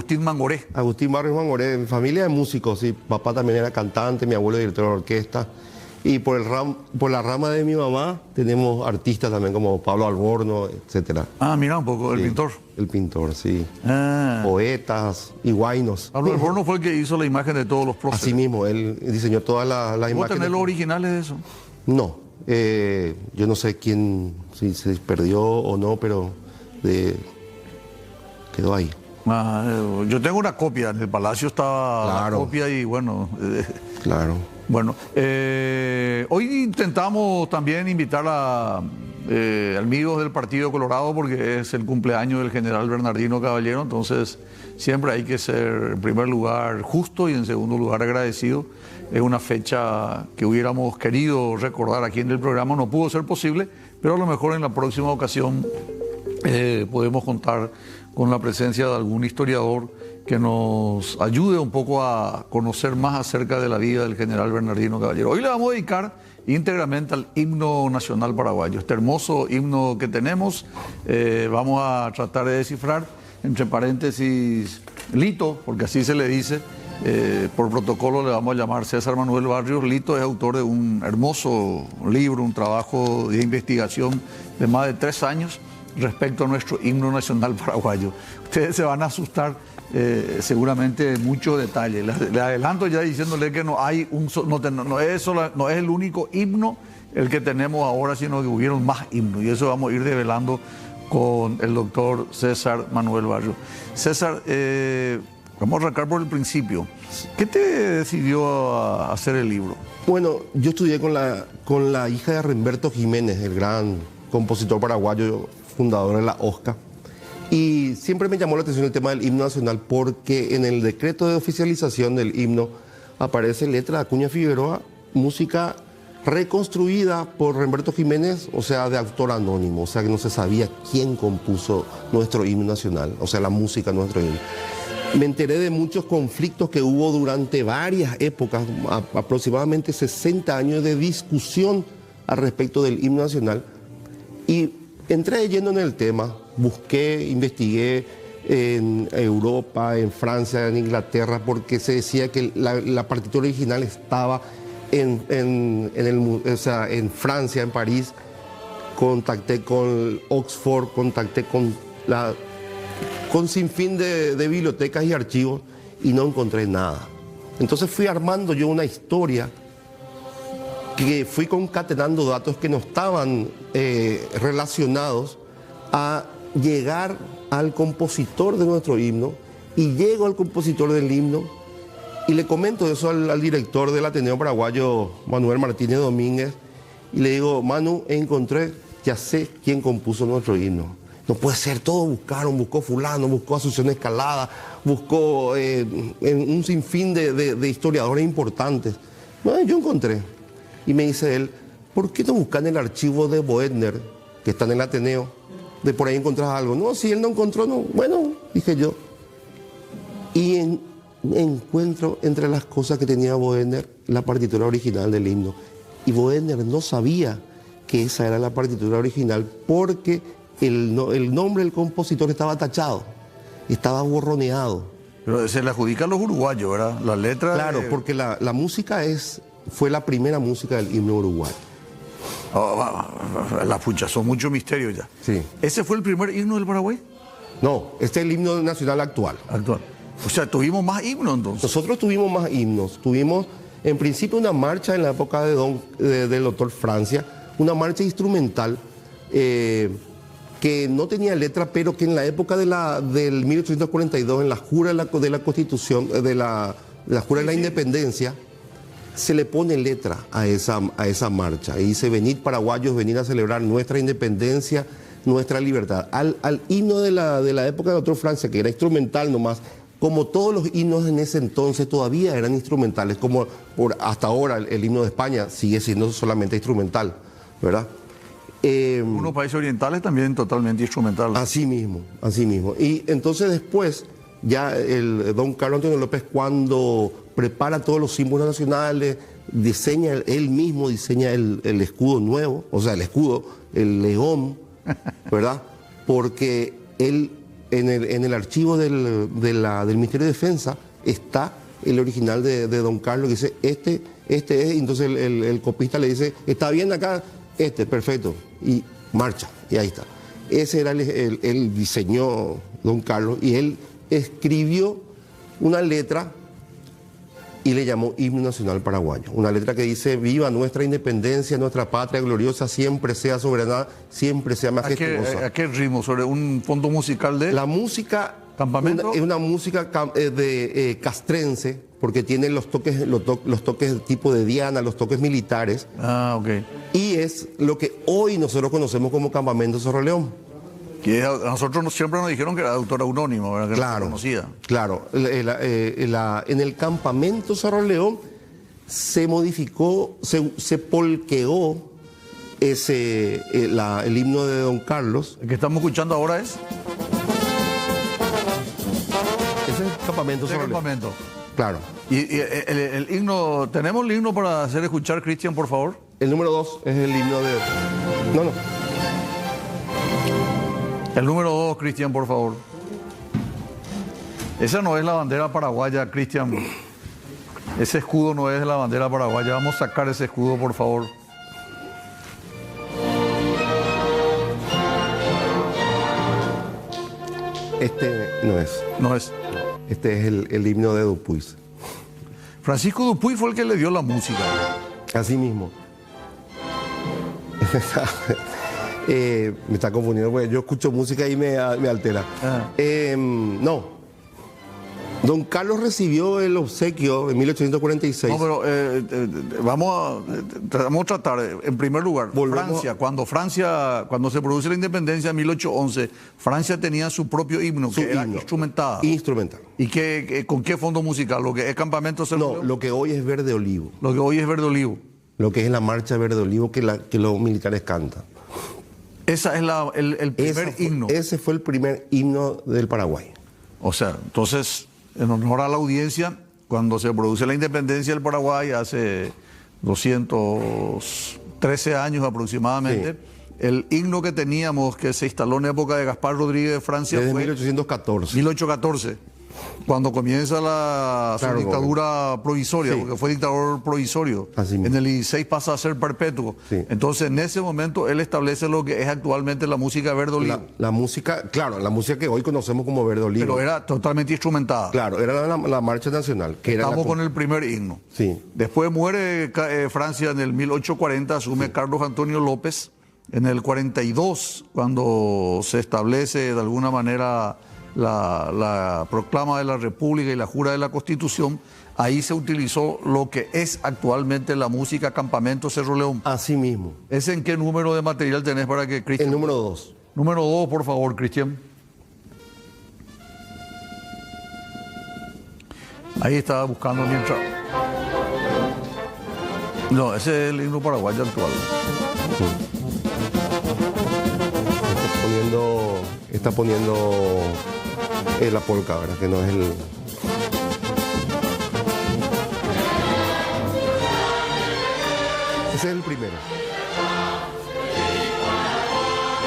Agustín Mangoré. Agustín Barrios Mangoré, mi familia de músicos, sí. Papá también era cantante, mi abuelo director de orquesta. Y por la rama de mi mamá tenemos artistas también como Pablo Alborno, etcétera. Ah, mira un poco, el Sí, pintor. El pintor, sí. Ah. Poetas y guainos. Pablo Alborno fue el que hizo la imagen de todos los próceres. Así mismo, él diseñó todas las ¿Vos imágenes. tenés los originales de eso? No, yo no sé quién, si se perdió o no, pero quedó ahí. Yo tengo una copia, en el Palacio está Claro. la copia y bueno... Claro. Bueno, hoy intentamos también invitar a amigos del Partido Colorado porque es el cumpleaños del general Bernardino Caballero, entonces siempre hay que ser en primer lugar justo y en segundo lugar agradecido. Es una fecha que hubiéramos querido recordar aquí en el programa, no pudo ser posible, pero a lo mejor en la próxima ocasión podemos contar con la presencia de algún historiador que nos ayude un poco a conocer más acerca de la vida del general Bernardino Caballero. Hoy le vamos a dedicar íntegramente al himno nacional paraguayo, este hermoso himno que tenemos. Vamos a tratar de descifrar, entre paréntesis, Lito, porque así se le dice, por protocolo le vamos a llamar César Manuel Barrios. Lito es autor de un hermoso libro, un trabajo de investigación de más de 3 años respecto a nuestro himno nacional paraguayo. Ustedes se van a asustar seguramente muchos detalles. Le adelanto ya diciéndole que no hay no es el único himno el que tenemos ahora, sino que hubieron más himnos, y eso vamos a ir develando con el doctor César Manuel Barrios. César, vamos a arrancar por el principio. ¿Qué te decidió a hacer el libro? Bueno, yo estudié con la hija de Remberto Jiménez, el gran compositor paraguayo, fundador de la OSCA. Y siempre me llamó la atención el tema del himno nacional porque en el decreto de oficialización del himno aparece letra de Acuña Figueroa, música reconstruida por Remberto Jiménez, o sea, de autor anónimo, o sea, que no se sabía quién compuso nuestro himno nacional, o sea, la música de nuestro himno. Me enteré de muchos conflictos que hubo durante varias épocas, aproximadamente 60 años de discusión al respecto del himno nacional, y entré de lleno en el tema, busqué, investigué en Europa, en Francia, en Inglaterra, porque se decía que la partitura original estaba en Francia, en París. Contacté con Oxford, contacté con sinfín de bibliotecas y archivos y no encontré nada. Entonces fui armando yo una historia que fui concatenando datos que no estaban relacionados a llegar al compositor de nuestro himno, y llego al compositor del himno y le comento eso al director del Ateneo Paraguayo, Manuel Martínez Domínguez, y le digo: Manu, encontré, ya sé quién compuso nuestro himno. No puede ser, todos buscó fulano, buscó Asunción Escalada, buscó un sinfín de historiadores importantes. No, yo encontré. Y me dice él: ¿por qué no buscan el archivo de Boetner, que está en el Ateneo? De por ahí encontrás algo. No, si él no encontró, no. Bueno, dije yo. Y encuentro entre las cosas que tenía Boetner la partitura original del himno. Y Boetner no sabía que esa era la partitura original porque el nombre del compositor estaba tachado, estaba borroneado. Pero se le adjudica a los uruguayos, ¿verdad? La letra... Claro, porque la música fue la primera música del himno uruguayo. La pucha, son muchos misterios ya. Sí. ¿Ese fue el primer himno del Paraguay? No, este es el himno nacional actual. Actual. O sea, tuvimos más himnos entonces. Nosotros tuvimos más himnos. Tuvimos, en principio, una marcha en la época del doctor Francia, una marcha instrumental que no tenía letra, pero que en la época del 1842, en la jura de la Constitución, de la jura de la Independencia, se le pone letra a esa marcha. Y dice: venid paraguayos, venid a celebrar nuestra independencia, nuestra libertad. Al himno de la época de doctor Francia, que era instrumental nomás, como todos los himnos en ese entonces todavía eran instrumentales, como hasta ahora el himno de España sigue siendo solamente instrumental, ¿verdad? Unos países orientales también totalmente instrumental. Así mismo, así mismo. Y entonces después, ya el don Carlos Antonio López, cuando prepara todos los símbolos nacionales, él mismo diseña el escudo nuevo, o sea, el escudo, el león, ¿verdad? Porque él en el archivo del Ministerio de Defensa está el original de Don Carlos, que dice, este es, entonces el copista le dice, está bien acá, perfecto, y marcha, y ahí está. Ese era el diseñó Don Carlos, y él escribió una letra y le llamó Himno Nacional Paraguayo. Una letra que dice, viva nuestra independencia, nuestra patria gloriosa, siempre sea soberana, siempre sea majestuosa. ¿A qué ritmo? ¿Sobre un fondo musical de...? La música... ¿Campamento? Es una música castrense, porque tiene los toques tipo de Diana, los toques militares. Ah, ok. Y es lo que hoy nosotros conocemos como Campamento Cerro León. Que a nosotros siempre nos dijeron que era autor anónimo, ¿verdad? Que Claro, no conocida. claro. En el Campamento Cerro León se modificó, se polqueó el himno de Don Carlos. El que estamos escuchando ahora es... Ese es el Campamento Cerro León. Campamento. Claro. Y el himno, ¿tenemos el himno para hacer escuchar, Cristian, por favor? El número 2 es el himno de... No. El número 2, Cristian, por favor. Esa no es la bandera paraguaya, Cristian. Ese escudo no es la bandera paraguaya. Vamos a sacar ese escudo, por favor. Este no es. No es. Este es el himno de Dupuis. Francisco Dupuy fue el que le dio la música. Así mismo. Me está confundiendo, porque yo escucho música y me altera. No. Don Carlos recibió el obsequio en 1846. No, pero vamos a tratar. En primer lugar, Francia, cuando se produce la independencia en 1811, Francia tenía su propio himno, que era instrumentada. Instrumental. ¿Y con qué fondo musical? ¿Lo que es Campamento Cerro León? No, lo que hoy es Verde Olivo. Lo que hoy es Verde Olivo. Lo que es la marcha Verde Olivo que los militares cantan. Esa es el primer himno. Ese fue el primer himno del Paraguay. O sea, entonces, en honor a la audiencia, cuando se produce la independencia del Paraguay hace 213 años aproximadamente, Sí. el himno que teníamos, que se instaló en época de Gaspar Rodríguez de Francia, Desde fue 1814. 1814, cuando comienza su dictadura provisoria, Sí. porque fue dictador provisorio. Así mismo. En el 16 pasa a ser perpetuo. Sí. Entonces, en ese momento, él establece lo que es actualmente la música Verde Olivo. La música, claro, la música que hoy conocemos como Verde Olivo. Pero era totalmente instrumentada. Claro, era la marcha nacional. Que era Estamos con el primer himno. Sí. Después muere Francia en el 1840, asume Carlos Antonio López. En el 42, cuando se establece de alguna manera la proclama de la República y la jura de la Constitución, ahí se utilizó lo que es actualmente la música Campamento Cerro León. Así mismo. ¿Ese en qué número de material tenés para que Cristian? El número 2. Número 2, por favor, Cristian. Ahí estaba buscando mientras... No, ese es el himno paraguayo actual. Está poniendo la polca, ¿verdad? Que no es el... Ese es el primero.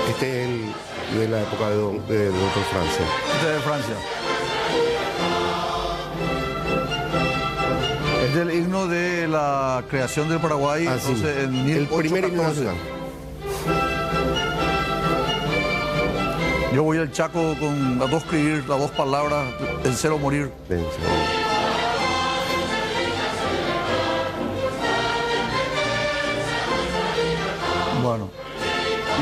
Este es el de la época de Don Francia. Este es de Francia. Es del himno de la creación del Paraguay. Ah, sí. Entonces, en El primer himno 1814. nacional. Yo voy al Chaco a dos escribir las dos palabras, vencer o morir. Bueno.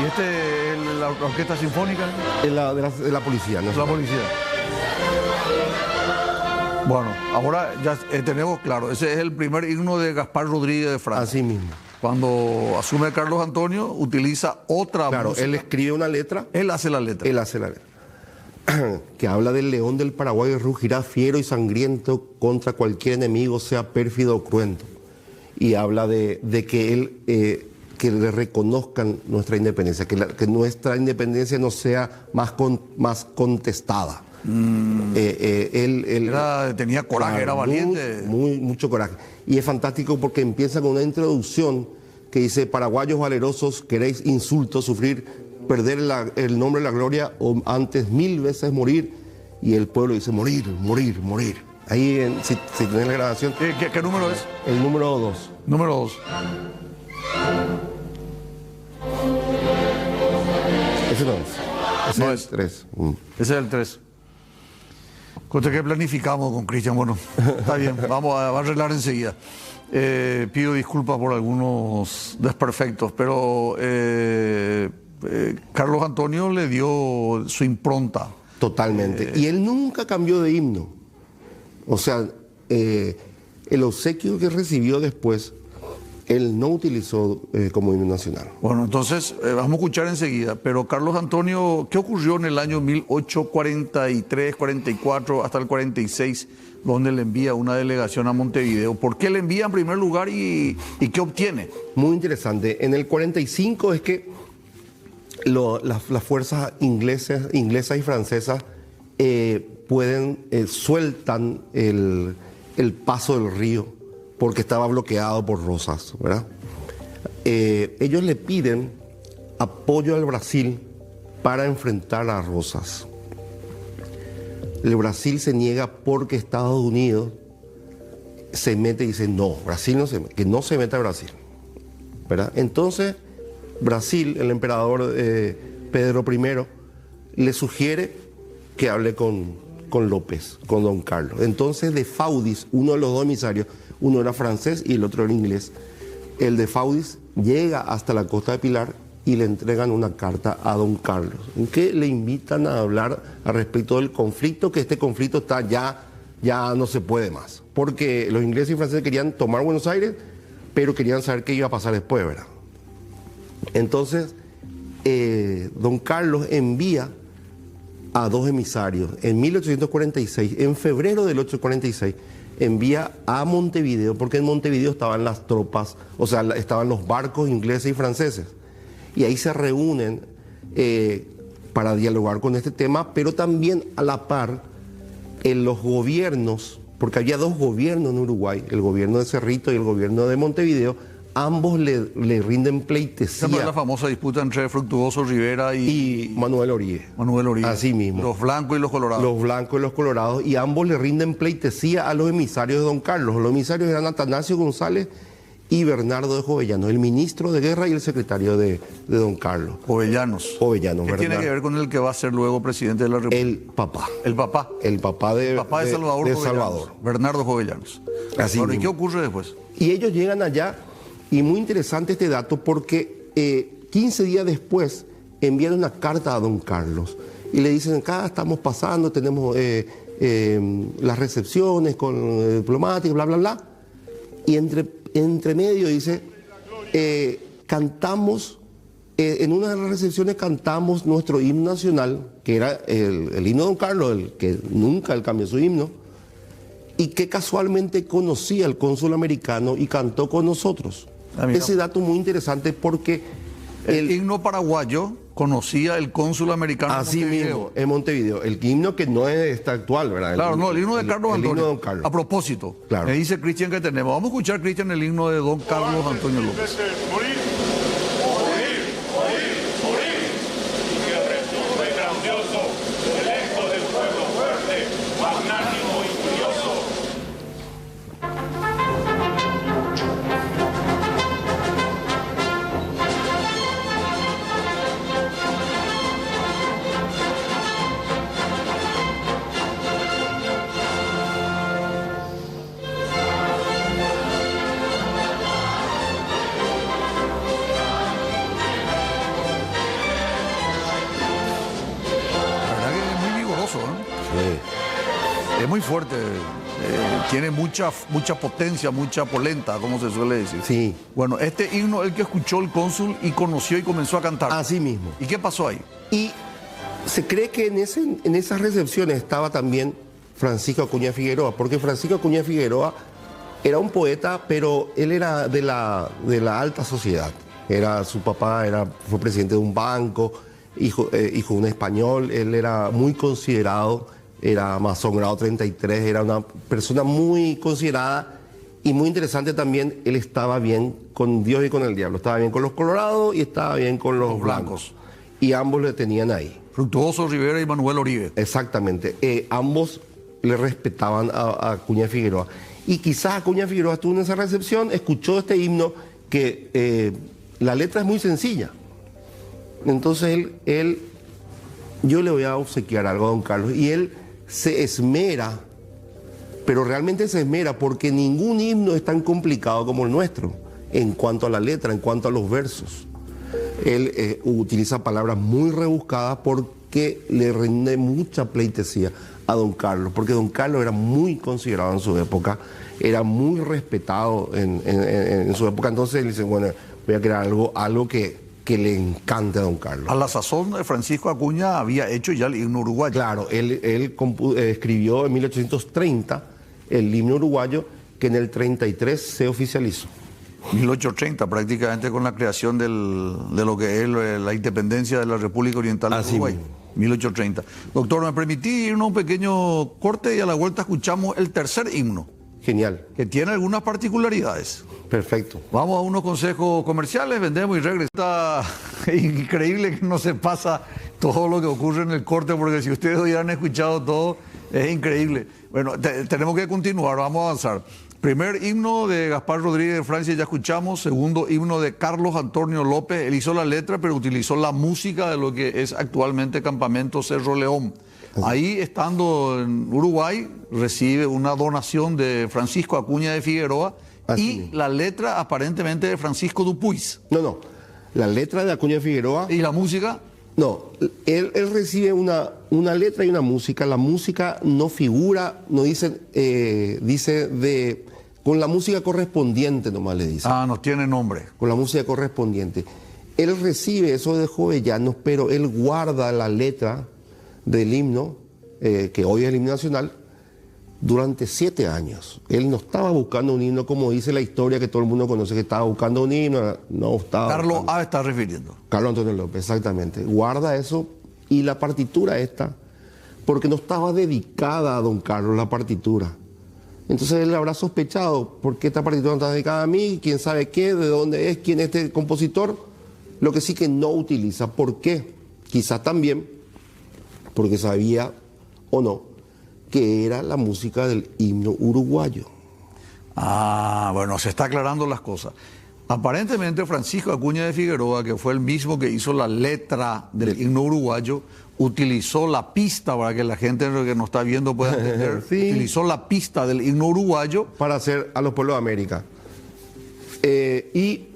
¿Y este es la orquesta sinfónica? De la policía, ¿no? La policía. Bueno, ahora ya tenemos claro, ese es el primer himno de Gaspar Rodríguez de Francia. Así mismo. Cuando asume Carlos Antonio, utiliza otra Claro, música. él escribe una letra. Él hace la letra. Él hace la letra. Que habla del león del Paraguay, rugirá fiero y sangriento contra cualquier enemigo, sea pérfido o cruento. Y habla de que él, que le reconozcan nuestra independencia, que nuestra independencia no sea más contestada. Él tenía coraje, claro, era valiente. Mucho coraje. Y es fantástico porque empieza con una introducción que dice: paraguayos valerosos, queréis insultos, sufrir perder el nombre de la gloria o antes 1000 veces morir. Y el pueblo dice morir, morir, morir. Ahí, si tenés la grabación. ¿Qué número es? El número 2. Número 2. Ese no es. Ese No es el 3. Ese es el 3. Contra que planificamos con Cristian. Bueno, está bien, vamos a arreglar enseguida. Pido disculpas por algunos desperfectos, pero Carlos Antonio le dio su impronta. Totalmente. Y él nunca cambió de himno. O sea, el obsequio que recibió después, él no utilizó como himno nacional. Bueno, entonces vamos a escuchar enseguida. Pero Carlos Antonio, ¿qué ocurrió en el año 1843, 44 hasta el 46, donde le envía una delegación a Montevideo? ¿Por qué le envía en primer lugar y qué obtiene? Muy interesante. En el 45 es que las fuerzas inglesas y francesas sueltan el paso del río porque estaba bloqueado por Rosas, ¿verdad? Ellos le piden apoyo al Brasil para enfrentar a Rosas. El Brasil se niega porque Estados Unidos se mete y dice no, Brasil no se mete, que no se meta Brasil, ¿verdad? Entonces Brasil, el emperador Pedro I, le sugiere que hable con López, con Don Carlos. Entonces de Faudis, uno de los dos emisarios, uno era francés y el otro era inglés, el de Faudis llega hasta la costa de Pilar y le entregan una carta a Don Carlos, en que le invitan a hablar al respecto del conflicto, que este conflicto está ya no se puede más, porque los ingleses y franceses querían tomar Buenos Aires, pero querían saber qué iba a pasar después, ¿verdad? Entonces, Don Carlos envía a dos emisarios. En 1846, en febrero del 1846, envía a Montevideo, porque en Montevideo estaban las tropas, o sea, estaban los barcos ingleses y franceses. Y ahí se reúnen para dialogar con este tema, pero también a la par en los gobiernos, porque había dos gobiernos en Uruguay, el gobierno de Cerrito y el gobierno de Montevideo. Ambos le rinden pleitesía. Esa es la famosa disputa entre Fructuoso Rivera y Manuel Oribe. Manuel Oribe. Así mismo. Los blancos y los colorados. Los blancos y los colorados. Y ambos le rinden pleitesía a los emisarios de Don Carlos. Los emisarios eran Atanasio González y Bernardo de Jovellanos, el ministro de Guerra y el secretario de Don Carlos. Jovellanos. Jovellanos, ¿Qué ¿verdad? tiene que ver con el que va a ser luego presidente de la República? El papá. El papá. El papá de Salvador de Jovellanos. Salvador. Bernardo Jovellanos. Así Ahora, ¿y mismo. qué ocurre después? Y ellos llegan allá, y muy interesante este dato, porque 15 días después envían una carta a Don Carlos y le dicen, acá estamos pasando, tenemos las recepciones con diplomáticos, bla, bla, bla. Y entre medio dice, cantamos, en una de las recepciones cantamos nuestro himno nacional, que era el himno de Don Carlos, el que nunca él cambió su himno, y que casualmente conocía al cónsul americano y cantó con nosotros. Ese dato muy interesante porque el himno paraguayo conocía el cónsul americano así en Montevideo. mismo, en Montevideo. El himno que no es este actual, ¿verdad? Claro, no, el himno de Carlos Antonio. El himno de Don Carlos. A propósito, Claro. me dice Cristian que tenemos. Vamos a escuchar, Cristian, el himno de Don Carlos Antonio López. Es muy fuerte, tiene mucha potencia, mucha polenta, como se suele decir. Sí. Bueno, este himno el que escuchó el cónsul y conoció y comenzó a cantar. Así mismo. ¿Y qué pasó ahí? Y se cree que en esas recepciones estaba también Francisco Acuña Figueroa, porque Francisco Acuña Figueroa era un poeta, pero él era de la alta sociedad. Su papá fue presidente de un banco, hijo de un español, él era muy considerado. Era masón grado 33, era una persona muy considerada y muy interesante también. Él estaba bien con Dios y con el diablo, estaba bien con los colorados y estaba bien con los blancos. y ambos le tenían ahí. Fructuoso Rivera y Manuel Oribe. Exactamente. Ambos le respetaban a Acuña Figueroa. Y quizás Acuña Figueroa estuvo en esa recepción, escuchó este himno que la letra es muy sencilla. Entonces yo le voy a obsequiar algo a don Carlos. Y él se esmera, pero realmente se esmera porque ningún himno es tan complicado como el nuestro en cuanto a la letra, en cuanto a los versos. Él utiliza palabras muy rebuscadas porque le rinde mucha pleitesía a don Carlos, porque don Carlos era muy considerado en su época, era muy respetado en su época. Entonces él dice, bueno, voy a crear algo que le encante a don Carlos. A la sazón, Francisco Acuña había hecho ya el himno uruguayo. Claro, él escribió en 1830 el himno uruguayo, que en el 33 se oficializó. 1830, prácticamente con la creación de lo que es la independencia de la República Oriental de Uruguay. Mismo. 1830. Doctor, me permití irnos a un pequeño corte y a la vuelta escuchamos el tercer himno, Genial, que tiene algunas particularidades. perfecto. Vamos a unos consejos comerciales, vendemos y regresamos. Está increíble que no se pasa todo lo que ocurre en el corte, porque si ustedes hubieran escuchado todo, es increíble. Bueno, tenemos que continuar, vamos a avanzar. Primer himno de Gaspar Rodríguez de Francia, ya escuchamos. Segundo himno de Carlos Antonio López. Él hizo la letra, pero utilizó la música de lo que es actualmente Campamento Cerro León. Ahí, estando en Uruguay, recibe una donación de Francisco Acuña de Figueroa y la letra aparentemente de Francisco Dupuis. No, la letra de Acuña Figueroa, ¿Y la música? no, él recibe una letra y una música. La música no figura, no dice, con la música correspondiente nomás le dice. Ah, no tiene nombre. Con la música correspondiente. Él recibe eso de Jovellanos, pero él guarda la letra del himno, que hoy es el himno nacional, durante 7 años. Él no estaba buscando un himno, como dice la historia que todo el mundo conoce, que estaba buscando un himno, no estaba. Carlos A. está refiriendo. Carlos Antonio López, exactamente. Guarda eso y la partitura esta, porque no estaba dedicada a don Carlos la partitura. Entonces él habrá sospechado, ¿por qué esta partitura no está dedicada a mí? ¿Quién sabe qué? ¿De dónde es? ¿Quién es este compositor? Lo que sí que no utiliza. ¿Por qué? Quizás también porque sabía o no que era la música del himno uruguayo. Ah, bueno, se está aclarando las cosas. Aparentemente Francisco Acuña de Figueroa, que fue el mismo que hizo la letra del himno uruguayo, utilizó la pista, para que la gente que nos está viendo pueda entender, Sí. utilizó la pista del himno uruguayo. Para hacer a los pueblos de América. Y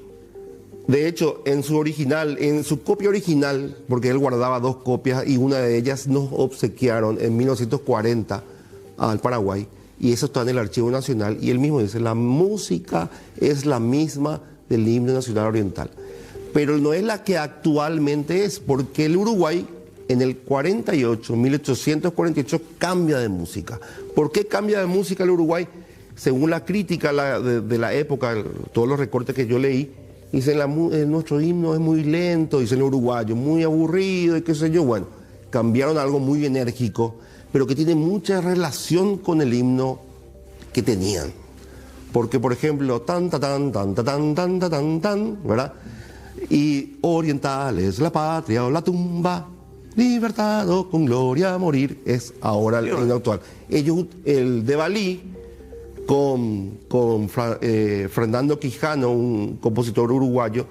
de hecho, en su copia original, porque él guardaba 2 copias y una de ellas nos obsequiaron en 1940 al Paraguay, y eso está en el Archivo Nacional, y él mismo dice, la música es la misma del himno nacional oriental, pero no es la que actualmente es, porque el Uruguay en el 48, 1848, cambia de música. ¿Por qué cambia de música el Uruguay? Según la crítica de la época, todos los recortes que yo leí, dicen, nuestro himno es muy lento, dicen el uruguayo, muy aburrido y qué sé yo. Bueno, cambiaron a algo muy enérgico, pero que tiene mucha relación con el himno que tenían. Porque, por ejemplo, tan, ta, tan, tan, ta, tan, tan, ta, tan, tan, ¿verdad? Y oriental es la patria o la tumba, libertado con gloria a morir, es ahora el himno actual. Ellos, el de Balí, con Fernando Quijano, un compositor uruguayo,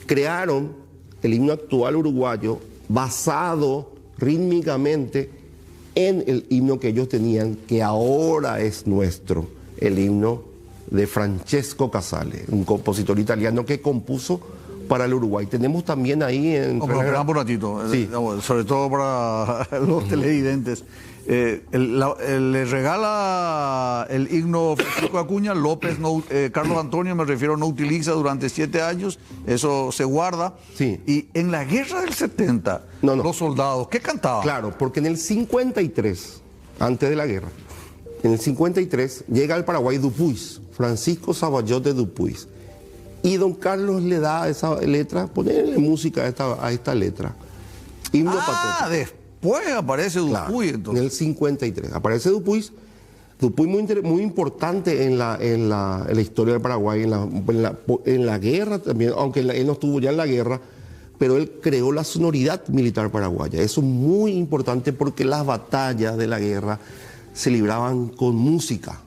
crearon el himno actual uruguayo basado rítmicamente en el himno que ellos tenían, que ahora es nuestro, el himno de Francesco Casale, un compositor italiano que compuso para el Uruguay. Tenemos también ahí en... Esperamos un ratito, Sí. Sobre todo para los televidentes. Le regala el himno Francisco Acuña, López, Carlos Antonio, me refiero, no utiliza durante 7 años, eso se guarda. Sí. Y en la guerra del 70, No. los soldados, ¿qué cantaban? Claro, porque en el 53, antes de la guerra, en el 53 llega al Paraguay Dupuis, Francisco Zavallot de Dupuis, y don Carlos le da esa letra, ponerle música a esta letra. Himno patriótico. Después aparece Dupuy, Claro, entonces. en el 53. Aparece Dupuis muy importante en la historia del Paraguay, en la guerra también, aunque él no estuvo ya en la guerra, pero él creó la sonoridad militar paraguaya. Eso es muy importante porque las batallas de la guerra se libraban con música.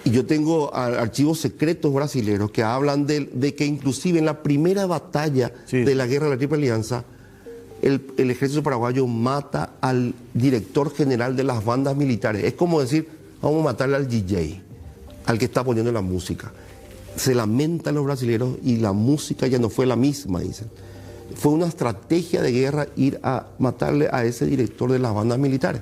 Y yo tengo archivos secretos brasileños que hablan de que inclusive en la primera batalla de la guerra de la Triple Alianza, el ejército paraguayo mata al director general de las bandas militares. Es como decir, vamos a matarle al DJ, al que está poniendo la música. Se lamentan los brasileños y la música ya no fue la misma, dicen. Fue una estrategia de guerra ir a matarle a ese director de las bandas militares.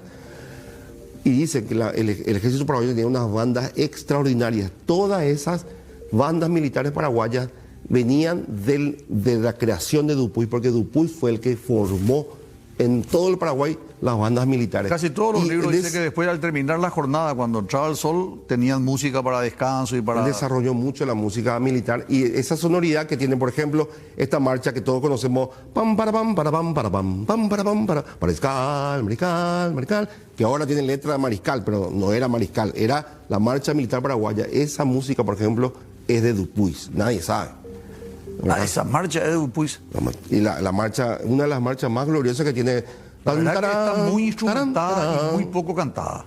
Y dicen que el ejército paraguayo tenía unas bandas extraordinarias. Todas esas bandas militares paraguayas venían de la creación de Dupuy, porque Dupuy fue el que formó en todo el Paraguay las bandas militares. Casi todos los libros dicen que después, al terminar la jornada, cuando entraba el sol, tenían música para descanso y para... Él desarrolló mucho la música militar y esa sonoridad que tiene, por ejemplo, esta marcha que todos conocemos, pam para pam para pam para pam pam para pam para mariscal, mariscal, mariscal, que ahora tiene letra de mariscal, pero no era mariscal, era la marcha militar paraguaya. Esa música, por ejemplo, es de Dupuy, nadie sabe. Esa marcha es de Dupuy. Y la marcha, una de las marchas más gloriosas que tiene. La verdad que está muy instrumentada y muy poco cantada.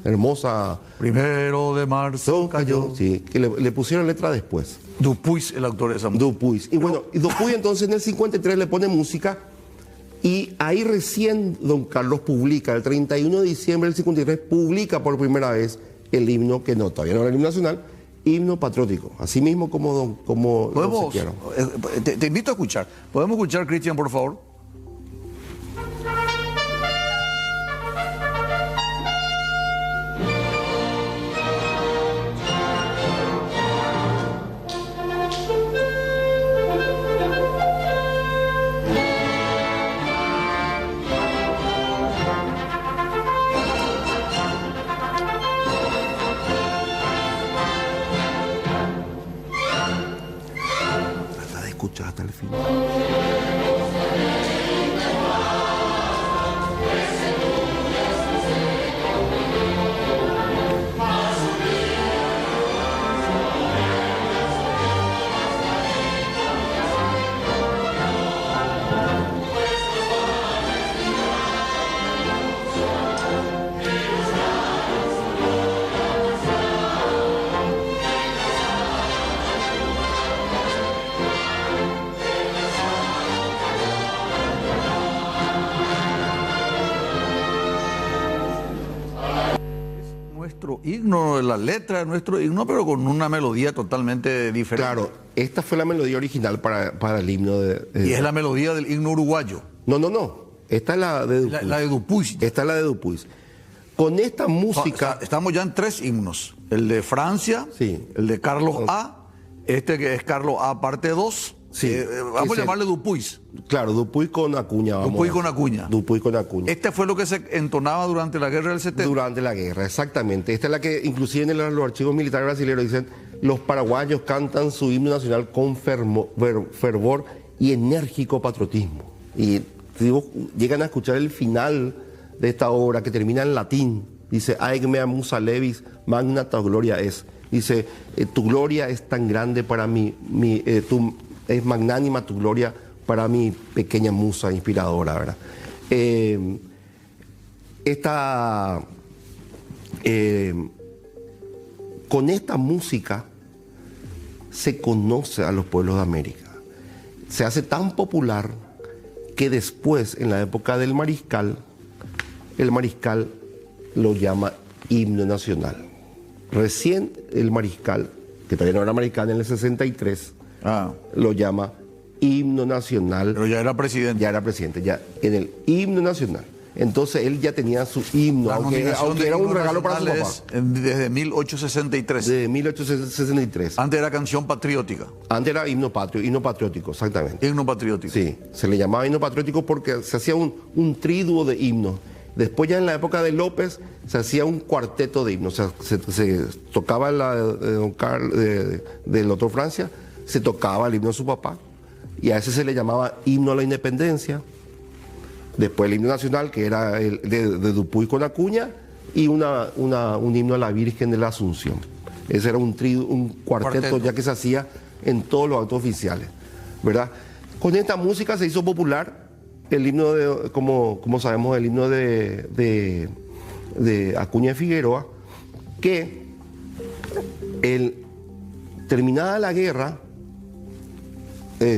Hermosa. 1 de marzo cayó. Sí, que le pusieron letra después. Dupuy, el autor de esa música. Dupuy. Y bueno, y Dupuy entonces en el 53 le pone música y ahí recién don Carlos publica, el 31 de diciembre del 53, publica por primera vez el himno, que no, todavía no era el himno nacional, himno patriótico, así mismo como ¿Podemos? Te invito a escuchar. ¿Podemos escuchar, Cristian, por favor? Hasta el final. Nuestro himno, la letra de nuestro himno, pero con una melodía totalmente diferente. Claro, esta fue la melodía original para el himno Y es la melodía del himno uruguayo. No. Esta es la de Dupuy. La de Dupuy. Esta es la de Dupuy. Con esta música... Estamos ya en 3 himnos. El de Francia, sí, el de Carlos A, este que es Carlos A parte 2. Sí, vamos a llamarle Dupuy. Claro, Dupuy con Acuña. Dupuy con Acuña. Dupuy con Acuña. Este fue lo que se entonaba durante la guerra del 70. Durante la guerra, exactamente. Esta es la que inclusive en los archivos militares brasileños dicen: los paraguayos cantan su himno nacional con fervor y enérgico patriotismo. Y llegan a escuchar el final de esta obra que termina en latín. Dice: Aeg mea musa levis, magna ta gloria es. Dice: tu gloria es tan grande para mí, es magnánima tu gloria para mi pequeña musa inspiradora, ¿verdad? Con esta música se conoce a los pueblos de América. Se hace tan popular que después, en la época del mariscal, el mariscal lo llama himno nacional. Recién el mariscal, que todavía no era mariscal en el 63, lo llama himno nacional. Pero ya era presidente. Ya era presidente, ya en el himno nacional. Entonces él ya tenía su himno, aunque era un regalo para su papá. Desde 1863. Desde 1863. Antes era canción patriótica. Antes era himno patriótico, exactamente. Himno patriótico. Sí, se le llamaba himno patriótico porque se hacía un triduo de himnos. Después ya en la época de López se hacía un cuarteto de himnos. O sea, se tocaba la de don Carlos, del otro Francia, se tocaba el himno de su papá. Y a ese se le llamaba himno a la independencia. Después el himno nacional, que era el de Dupuy con Acuña, y un himno a la Virgen de la Asunción. Ese era un cuarteto ya que se hacía en todos los actos oficiales, ¿verdad? Con esta música se hizo popular el himno de, como sabemos, el himno de Acuña de Figueroa, que terminada la guerra,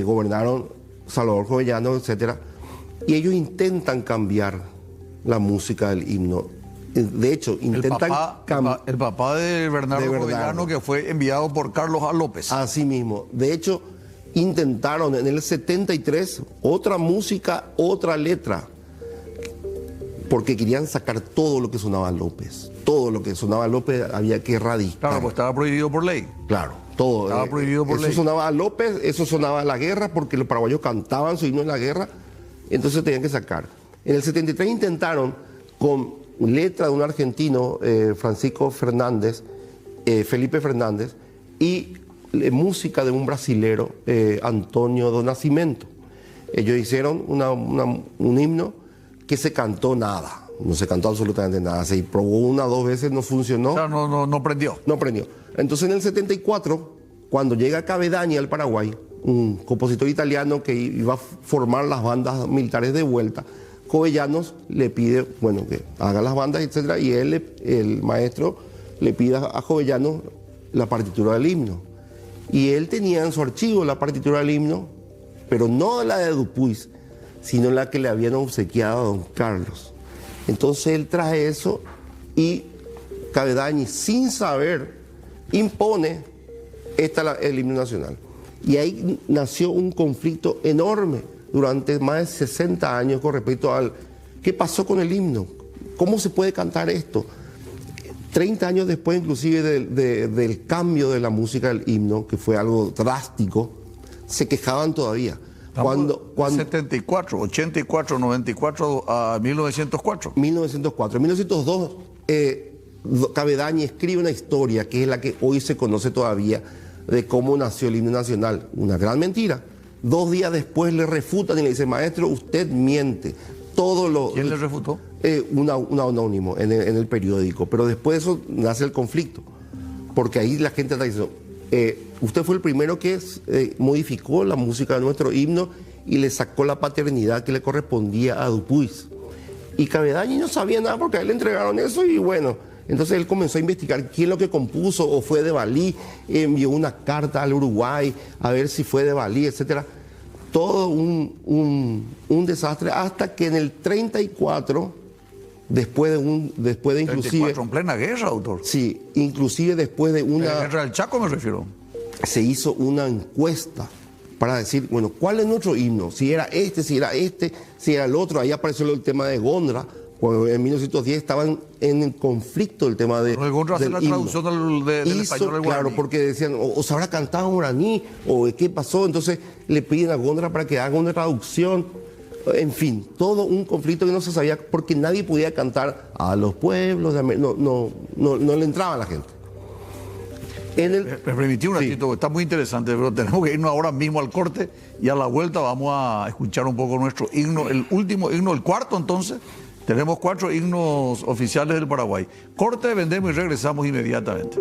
gobernaron Salvador Jovellanos, etcétera, y ellos intentan cambiar la música del himno. De hecho, intentan cambiar. El papá de Bernardo Jovellanos, que fue enviado por Carlos A. López. Así mismo. De hecho, intentaron en el 73 otra música, otra letra, porque querían sacar todo lo que sonaba López. Todo lo que sonaba López había que erradicar. Claro, pues estaba prohibido por ley. Claro, todo. Estaba prohibido por ley. Eso sonaba a López, eso sonaba a la guerra, porque los paraguayos cantaban su himno en la guerra, entonces tenían que sacar. En el 73 intentaron, con letra de un argentino, Francisco Fernández, Felipe Fernández, y música de un brasilero, Antonio do Nascimento. Ellos hicieron un himno que se cantó nada. No se cantó absolutamente nada. Se probó una o dos veces, no funcionó. O sea, no prendió. No prendió. Entonces en el 74, cuando llega Cavedani al Paraguay, un compositor italiano que iba a formar las bandas militares de vuelta, Jovellanos le pide, bueno, que haga las bandas, etcétera, y el maestro le pide a Jovellanos la partitura del himno. Y él tenía en su archivo la partitura del himno, pero no la de Dupuis, sino la que le habían obsequiado a don Carlos. Entonces él trae eso y Cavedani, sin saber, impone el himno nacional. Y ahí nació un conflicto enorme durante más de 60 años con respecto al qué pasó con el himno, cómo se puede cantar esto. 30 años después inclusive del cambio de la música del himno, que fue algo drástico, se quejaban todavía. Cuando 74, 84, 94 a 1904. 1904. En 1902, Cavedani escribe una historia que es la que hoy se conoce todavía de cómo nació el himno nacional. Una gran mentira. 2 días después le refutan y le dicen, maestro, usted miente. ¿Quién le refutó? Un anónimo en el periódico. Pero después de eso nace el conflicto. Porque ahí la gente está diciendo, usted fue el primero que modificó la música de nuestro himno y le sacó la paternidad que le correspondía a Dupuis. Y Cavedani no sabía nada porque a él le entregaron eso y bueno, entonces él comenzó a investigar quién lo que compuso o fue de Valí, envió una carta al Uruguay a ver si fue de Valí, etcétera. Todo un desastre hasta que en el 34, después de inclusive... 34, en plena guerra, autor. Sí, inclusive después de una... La guerra del Chaco me refiero. Se hizo una encuesta para decir, bueno, ¿cuál es nuestro himno? Si era este, si era el otro. Ahí apareció el tema de Gondra, cuando en 1910 estaban en el conflicto el tema de... El Gondra hace la traducción del español al guaraní. Claro, porque decían, o se habrá cantado en guaraní, o qué pasó. Entonces le piden a Gondra para que haga una traducción. En fin, todo un conflicto que no se sabía porque nadie podía cantar a los pueblos, no le entraba a la gente. Me permití un ratito, está muy interesante, pero tenemos que irnos ahora mismo al corte y a la vuelta vamos a escuchar un poco nuestro himno, el último himno, el cuarto entonces. Tenemos 4 himnos oficiales del Paraguay. Corte, vendemos y regresamos inmediatamente.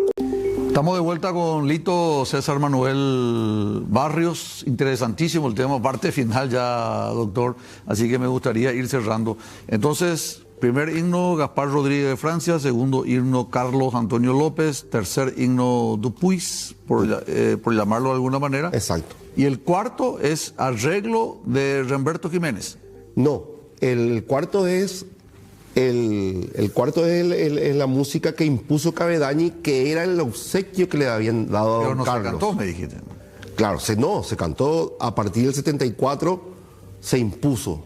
Estamos de vuelta con Lito César Manuel Barrios. Interesantísimo el tema, parte final ya, doctor. Así que me gustaría ir cerrando. Entonces, primer himno, Gaspar Rodríguez de Francia. Segundo himno, Carlos Antonio López. Tercer himno, Dupuis, por llamarlo de alguna manera. Exacto. Y el cuarto es arreglo de Remberto Jiménez. No, el cuarto es... El cuarto es la música que impuso Cavedani, que era el obsequio que le habían dado a don Carlos. Se cantó, me dijiste. Claro, se cantó a partir del 74, se impuso.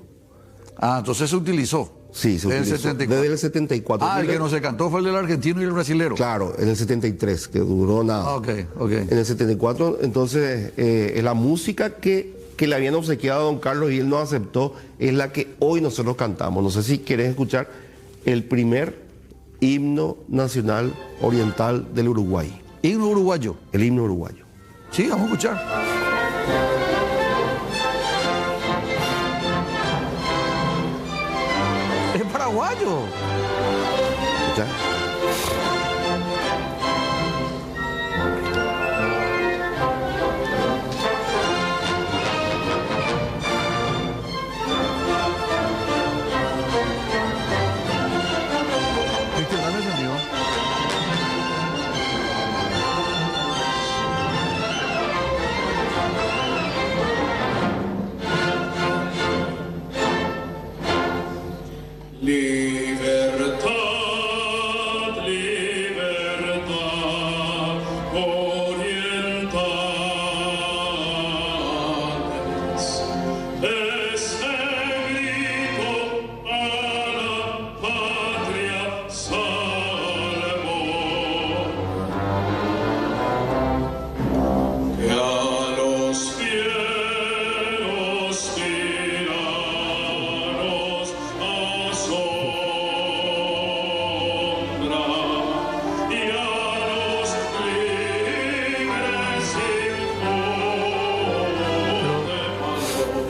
Ah, entonces se utilizó. Sí, se utilizó. 74. Desde el 74. Ah, el que no se cantó fue el del argentino y el brasilero. Claro, en el 73, que duró nada. Ah, ok. En el 74, entonces, la música que le habían obsequiado a don Carlos y él no aceptó, es la que hoy nosotros cantamos. No sé si quieres escuchar el primer himno nacional oriental del Uruguay. Himno uruguayo. El himno uruguayo. Sí, vamos a escuchar. Es paraguayo. ¿Escuchar?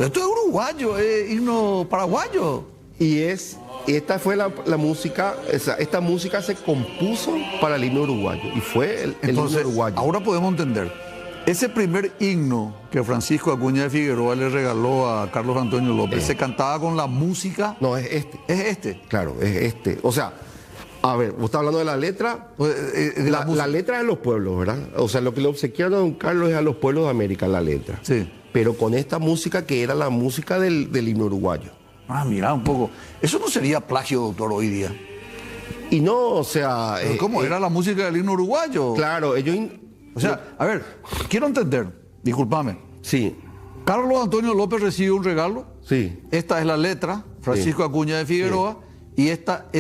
Pero esto es uruguayo, es himno paraguayo. Y esta fue la música, esta música se compuso para el himno uruguayo y fue el Entonces, himno uruguayo. ahora podemos entender. Ese primer himno que Francisco Acuña de Figueroa le regaló a Carlos Antonio López, se cantaba con la música. No, es este. Es este. Claro, es este. O sea, a ver, vos estás hablando de la letra. La letra es de los pueblos, ¿verdad? O sea, lo que le obsequiaron a don Carlos es a los pueblos de América, la letra. Sí. Pero con esta música que era la música del himno uruguayo. Ah, mira un poco. Eso no sería plagio, doctor, hoy día. Y no, o sea... Pero ¿cómo? Era la música del himno uruguayo. Claro, ellos... O sea, a ver, quiero entender, discúlpame. Sí, Carlos Antonio López recibe un regalo. sí. Esta es la letra, Francisco Acuña de Figueroa, y esta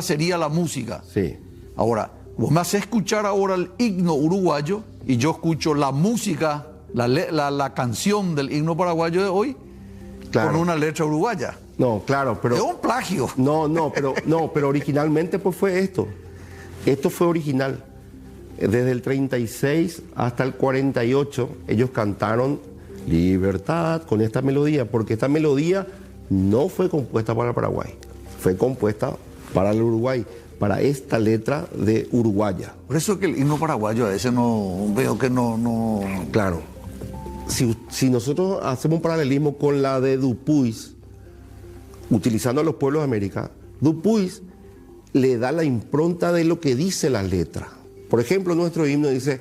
sería la música. Sí. Ahora, vos me haces escuchar ahora el himno uruguayo y yo escucho la música, la canción del himno paraguayo de hoy, Claro. con una letra uruguaya. No, claro, pero... Es un plagio. pero originalmente pues fue esto. Esto fue original. Desde el 36 hasta el 48 ellos cantaron Libertad con esta melodía, porque esta melodía no fue compuesta para Paraguay, fue compuesta para el Uruguay, para esta letra de uruguaya. Por eso es que el himno paraguayo a veces no veo que no. Claro. Si nosotros hacemos un paralelismo con la de Dupuis, utilizando a los pueblos de América, Dupuis le da la impronta de lo que dice la letra. Por ejemplo, nuestro himno dice,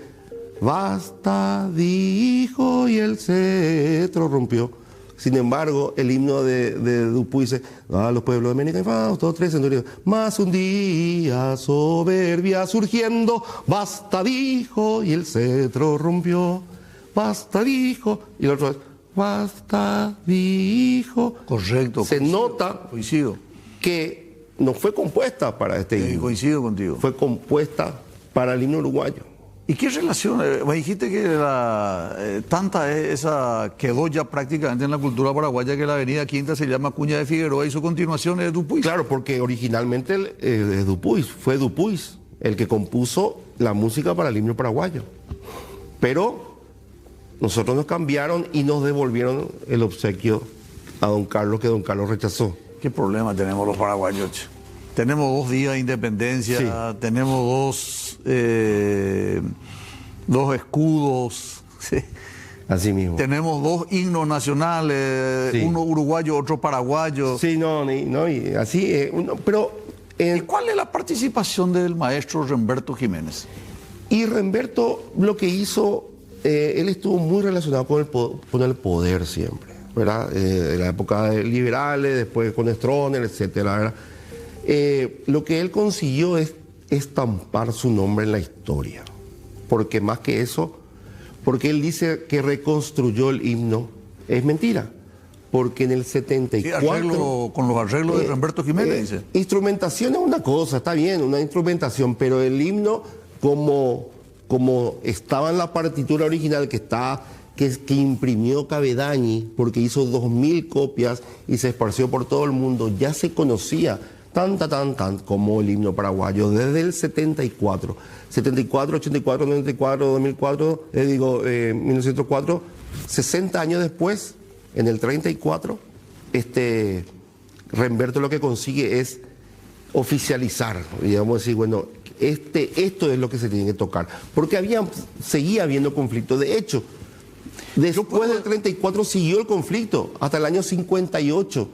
basta, dijo, y el cetro rompió. Sin embargo, el himno de Dupuis dice, a los pueblos de América, todos tres centurios, más un día soberbia surgiendo, basta, dijo, y el cetro rompió. Basta, dijo, y el otro es, basta, dijo. Correcto. Se nota Coincido. que no fue compuesta para este himno. Coincido contigo. Fue compuesta para el himno uruguayo. ¿Y qué relación? Me dijiste que tanta es esa quedó ya prácticamente en la cultura paraguaya que la avenida Quinta se llama Acuña de Figueroa y su continuación es Dupuis. Claro, porque originalmente fue Dupuis el que compuso la música para el himno paraguayo. Pero nosotros nos cambiaron y nos devolvieron el obsequio a don Carlos, que don Carlos rechazó. ¿Qué problema tenemos los paraguayos? Tenemos 2 días de independencia, Sí. tenemos dos escudos, ¿sí? Así mismo. Tenemos 2 himnos nacionales, Sí. uno uruguayo, otro paraguayo. Sí, y así, pero... ¿Y cuál es la participación del maestro Remberto Jiménez? Y Remberto lo que hizo, él estuvo muy relacionado con el poder siempre, ¿verdad? En la época de liberales, después con Stroessner, etcétera, ¿verdad? Lo que él consiguió es estampar su nombre en la historia, porque más que eso, porque él dice que reconstruyó el himno, es mentira, porque en el 74... con los arreglos de Remberto Jiménez, dice. Instrumentación es una cosa, está bien, una instrumentación, pero el himno como estaba en la partitura original que imprimió Cavedañi, porque hizo 2000 copias y se esparció por todo el mundo, ya se conocía tan como el himno paraguayo desde el 74, 84, 94, 2004, 1904, 60 años después, en el 34, Remberto lo que consigue es oficializar, digamos decir, bueno, esto es lo que se tiene que tocar, porque seguía habiendo conflicto. De hecho, después del 34 siguió el conflicto, hasta el año 58,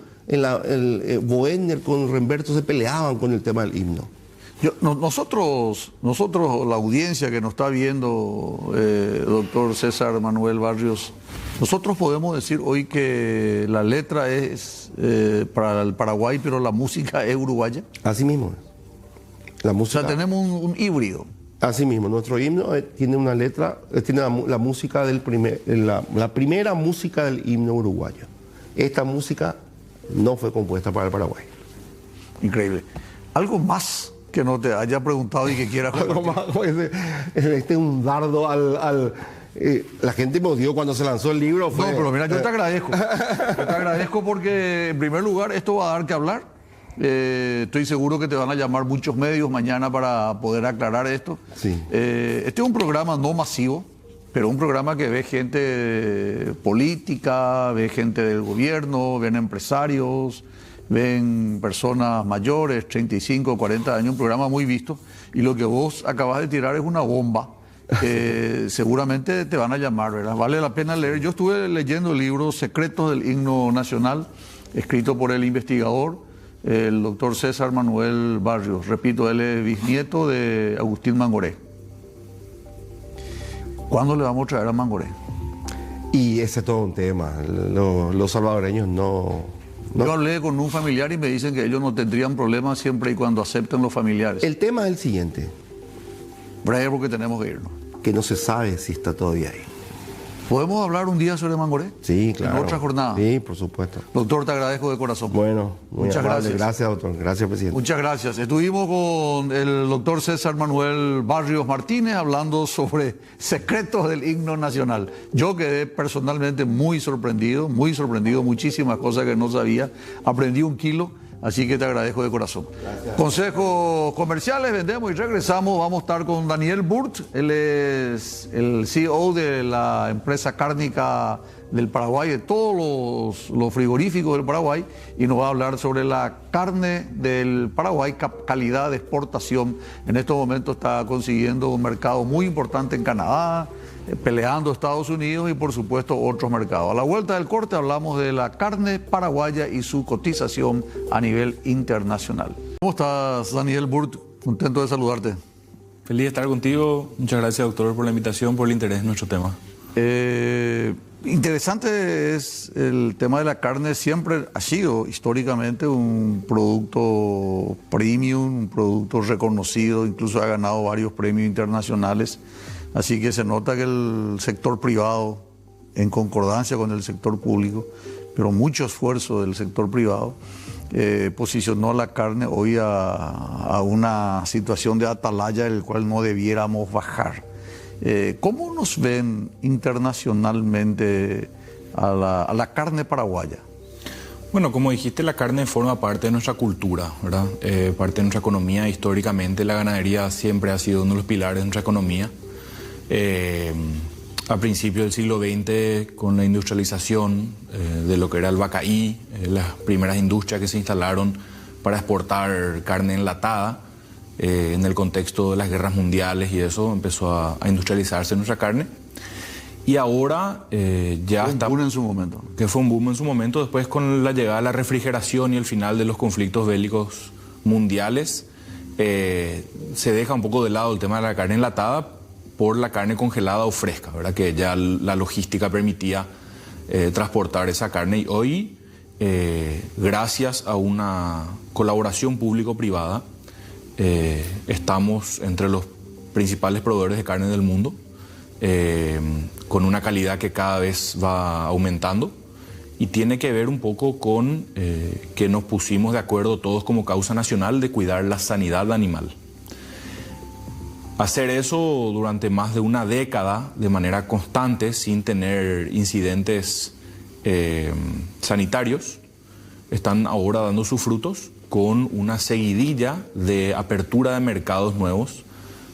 Boehner con Remberto se peleaban con el tema del himno. Nosotros, la audiencia que nos está viendo, doctor César Manuel Barrios, nosotros podemos decir hoy que la letra es para el Paraguay, pero la música es uruguaya. Así mismo. La música, o sea, tenemos un híbrido. Así mismo, nuestro himno tiene una letra, tiene la música la primera música del himno uruguayo. Esta música no fue compuesta para el Paraguay. Increíble. ¿Algo más que no te haya preguntado y que quieras compartir? Este es un dardo la gente me odió cuando se lanzó el libro. No, pero mira, yo te agradezco. Yo te agradezco porque, en primer lugar, esto va a dar que hablar. Estoy seguro que te van a llamar muchos medios mañana para poder aclarar esto. Sí. Este es un programa no masivo. pero un programa que ve gente política, ve gente del gobierno, ven empresarios, ven personas mayores, 35, 40 años, un programa muy visto. Y lo que vos acabas de tirar es una bomba. Seguramente te van a llamar, ¿verdad? Vale la pena leer. Yo estuve leyendo el libro Secretos del Himno Nacional, escrito por el investigador, el doctor César Manuel Barrios. Repito, él es bisnieto de Agustín Mangoré. ¿Cuándo le vamos a traer a Mangoré? Y ese es todo un tema. Los salvadoreños no. Yo hablé con un familiar y me dicen que ellos no tendrían problemas siempre y cuando acepten los familiares. El tema es el siguiente. Brian, porque tenemos que irnos. Que no se sabe si está todavía ahí. ¿Podemos hablar un día sobre Mangoré? Sí, claro. En otra jornada. Sí, por supuesto. Doctor, te agradezco de corazón. Bueno, muchas amable. gracias. Gracias, doctor. Gracias, presidente. Muchas gracias. Estuvimos con el doctor César Manuel Barrios Martínez hablando sobre secretos del himno nacional. Yo quedé personalmente muy sorprendido, muchísimas cosas que no sabía. Aprendí 1 kilo. Así que te agradezco de corazón. Gracias. Consejos comerciales, vendemos y regresamos. Vamos a estar con Daniel Burt. Él es el CEO de la empresa cárnica del Paraguay, de todos los frigoríficos del Paraguay, y nos va a hablar sobre la carne del Paraguay, calidad de exportación. En estos momentos está consiguiendo un mercado muy importante en Canadá, peleando Estados Unidos y por supuesto otros mercados. A la vuelta del corte hablamos de la carne paraguaya y su cotización a nivel internacional. ¿Cómo estás, Daniel Burt? Contento de saludarte. Feliz de estar contigo. Muchas gracias, doctor, por la invitación, por el interés en nuestro tema. Interesante es el tema de la carne. Siempre ha sido históricamente un producto premium, un producto reconocido, incluso ha ganado varios premios internacionales. Así que se nota que el sector privado, en concordancia con el sector público, pero mucho esfuerzo del sector privado, posicionó la carne hoy a una situación de atalaya del cual no debiéramos bajar. ¿Cómo nos ven internacionalmente a la carne paraguaya? Bueno, como dijiste, la carne forma parte de nuestra cultura, ¿verdad? Parte de nuestra economía. Históricamente la ganadería siempre ha sido uno de los pilares de nuestra economía. A principios del siglo XX, con la industrialización de lo que era el Vacaí, las primeras industrias que se instalaron para exportar carne enlatada, en el contexto de las guerras mundiales y eso, empezó a industrializarse nuestra carne. Y ahora ya está... Fue un boom en su momento. Que fue un boom en su momento. Después, con la llegada de la refrigeración y el final de los conflictos bélicos mundiales, se deja un poco de lado el tema de la carne enlatada por la carne congelada o fresca, ¿verdad? Que ya la logística permitía transportar esa carne. Y hoy, gracias a una colaboración público-privada, estamos entre los principales proveedores de carne del mundo, con una calidad que cada vez va aumentando, y tiene que ver un poco con que nos pusimos de acuerdo todos como causa nacional de cuidar la sanidad animal. Hacer eso durante más de una década de manera constante, sin tener incidentes sanitarios, están ahora dando sus frutos con una seguidilla de apertura de mercados nuevos,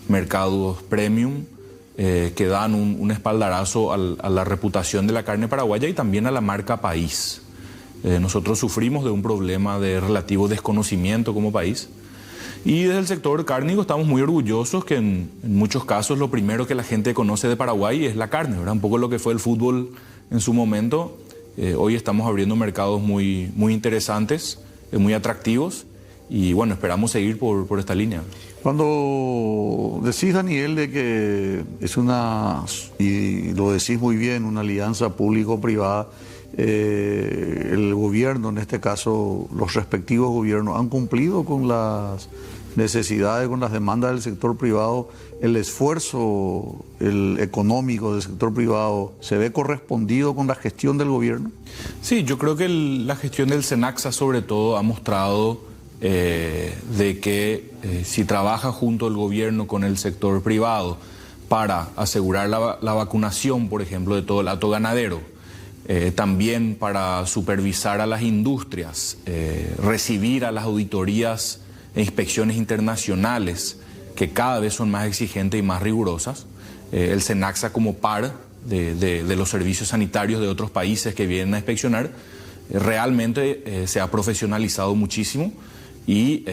mercados premium, que dan un espaldarazo a la reputación de la carne paraguaya y también a la marca país. Nosotros sufrimos de un problema de relativo desconocimiento como país, y desde el sector cárnico estamos muy orgullosos que en muchos casos lo primero que la gente conoce de Paraguay es la carne, ¿verdad? Un poco lo que fue el fútbol en su momento. Hoy estamos abriendo mercados muy, muy interesantes, muy atractivos, y bueno, esperamos seguir por esta línea. Cuando decís, Daniel, de que es una, y lo decís muy bien, una alianza público-privada, el gobierno, en este caso los respectivos gobiernos, han cumplido con las necesidades, con las demandas del sector privado. El esfuerzo económico del sector privado se ve correspondido con la gestión del gobierno. Sí, yo creo que la gestión del SENACSA sobre todo ha mostrado de que si trabaja junto el gobierno con el sector privado para asegurar la vacunación, por ejemplo, de todo el hato ganadero, también para supervisar a las industrias, recibir a las auditorías e inspecciones internacionales que cada vez son más exigentes y más rigurosas, el SENACSA como par de los servicios sanitarios de otros países que vienen a inspeccionar, realmente se ha profesionalizado muchísimo y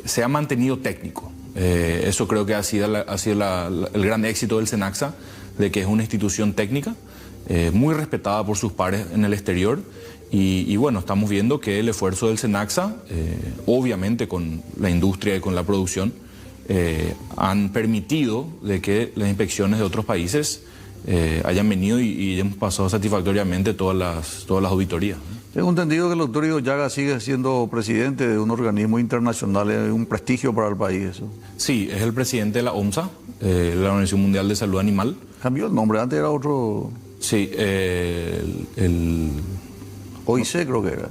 se ha mantenido técnico. Eso creo que ha sido el gran éxito del SENACSA, de que es una institución técnica muy respetada por sus pares en el exterior. Y bueno, estamos viendo que el esfuerzo del SENACSA, obviamente con la industria y con la producción, han permitido de que las inspecciones de otros países hayan venido y hemos pasado satisfactoriamente todas las auditorías. Tengo entendido que el doctor Ido Llaga sigue siendo presidente de un organismo internacional, es un prestigio para el país eso. Sí, es el presidente de la OMSA, la Organización Mundial de Salud Animal. Cambió el nombre, antes era otro... Sí, OIC creo que era.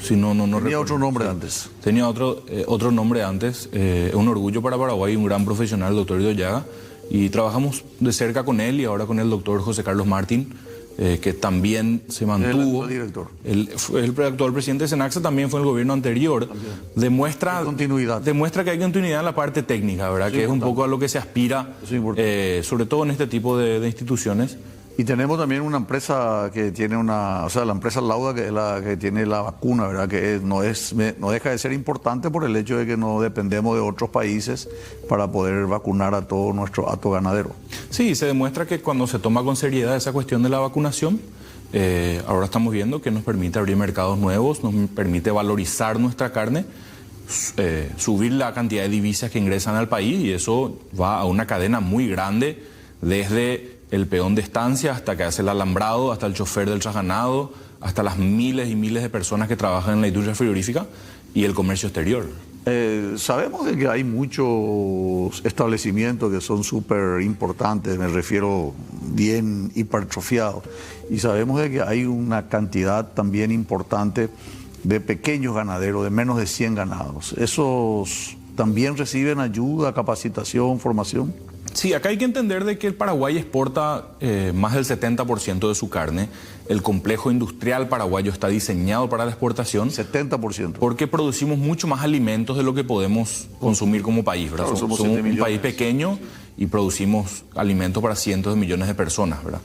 Sí, no Tenía recuerdo. otro nombre antes. Tenía otro nombre antes. Es un orgullo para Paraguay, un gran profesional, el doctor Ido Llaga. Y trabajamos de cerca con él y ahora con el doctor José Carlos Martín, que también se mantuvo. El director. Fue el actual presidente de SENACSA, también fue en el gobierno anterior. Demuestra que hay continuidad en la parte técnica, ¿verdad? Eso que es es un importante. poco a lo que se aspira, sobre todo en este tipo de instituciones. Y tenemos también una empresa que tiene la empresa Lauda, que es la que tiene la vacuna, ¿verdad? Que no deja de ser importante por el hecho de que no dependemos de otros países para poder vacunar a todo nuestro hato ganadero. Sí, se demuestra que cuando se toma con seriedad esa cuestión de la vacunación, ahora estamos viendo que nos permite abrir mercados nuevos, nos permite valorizar nuestra carne, subir la cantidad de divisas que ingresan al país, y eso va a una cadena muy grande, desde el peón de estancia hasta que hace el alambrado, hasta el chofer del trasganado, hasta las miles y miles de personas que trabajan en la industria frigorífica y el comercio exterior. Sabemos de que hay muchos establecimientos que son súper importantes, me refiero bien hipertrofiados, y sabemos de que hay una cantidad también importante de pequeños ganaderos, de menos de 100 ganados. ¿Esos también reciben ayuda, capacitación, formación? Sí, acá hay que entender de que el Paraguay exporta más del 70% de su carne. El complejo industrial paraguayo está diseñado para la exportación. 70%. Porque producimos mucho más alimentos de lo que podemos consumir como país, ¿verdad? Claro, somos 7 un millones. país pequeño y producimos alimentos para cientos de millones de personas, ¿verdad?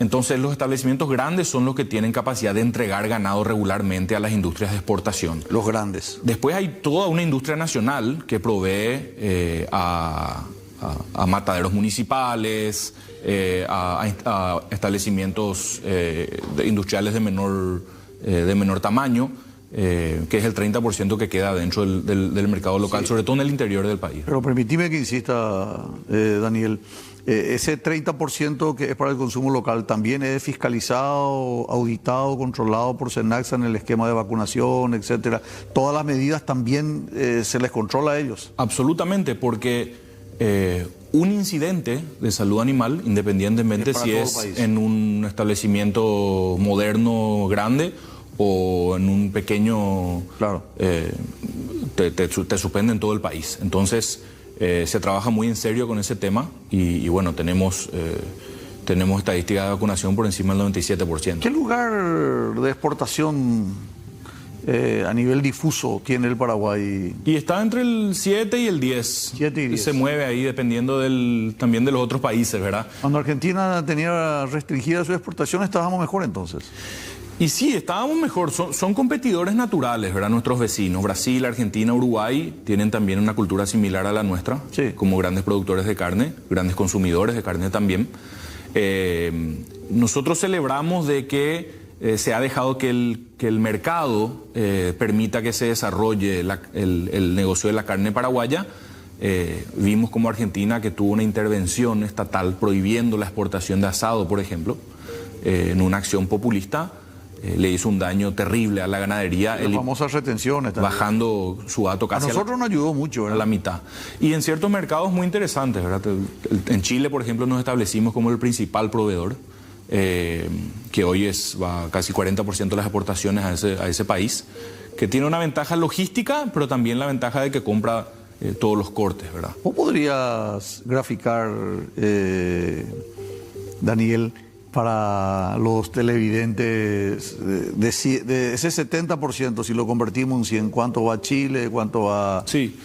Entonces los establecimientos grandes son los que tienen capacidad de entregar ganado regularmente a las industrias de exportación. Los grandes. Después hay toda una industria nacional que provee a mataderos municipales, a establecimientos industriales de menor tamaño, que es el 30% que queda dentro del mercado local, sí, sobre todo en el interior del país. Pero permitime que insista, Daniel, ese 30% que es para el consumo local también es fiscalizado, auditado, controlado por SENACSA en el esquema de vacunación, etcétera. Todas las medidas también se les controla a ellos. Absolutamente, porque un incidente de salud animal, independientemente si es en un establecimiento moderno grande o en un pequeño, claro, te suspenden todo el país. Entonces se trabaja muy en serio con ese tema y bueno, tenemos estadísticas de vacunación por encima del 97%. ¿Qué lugar de exportación a nivel difuso tiene el Paraguay? Y está entre el 7 y el 10. 7 y 10. Se mueve ahí dependiendo también de los otros países, ¿verdad? Cuando Argentina tenía restringida su exportación, estábamos mejor entonces. Y sí, estábamos mejor. Son competidores naturales, ¿verdad? Nuestros vecinos, Brasil, Argentina, Uruguay, tienen también una cultura similar a la nuestra, sí, como grandes productores de carne, grandes consumidores de carne también. Nosotros celebramos de que se ha dejado que el mercado permita que se desarrolle el negocio de la carne paraguaya. Vimos como Argentina, que tuvo una intervención estatal prohibiendo la exportación de asado, por ejemplo, en una acción populista, le hizo un daño terrible a la ganadería. Las famosas retenciones también, bajando su hato casi a nosotros nos ayudó mucho, ¿verdad? A la mitad. Y en ciertos mercados muy interesantes, ¿verdad? En Chile, por ejemplo, nos establecimos como el principal proveedor, que hoy va casi 40% de las exportaciones a ese país, que tiene una ventaja logística, pero también la ventaja de que compra todos los cortes, ¿verdad? ¿Vos podrías graficar, Daniel, para los televidentes de ese 70%, si lo convertimos en 100, cuánto va a Chile, cuánto va... Sí.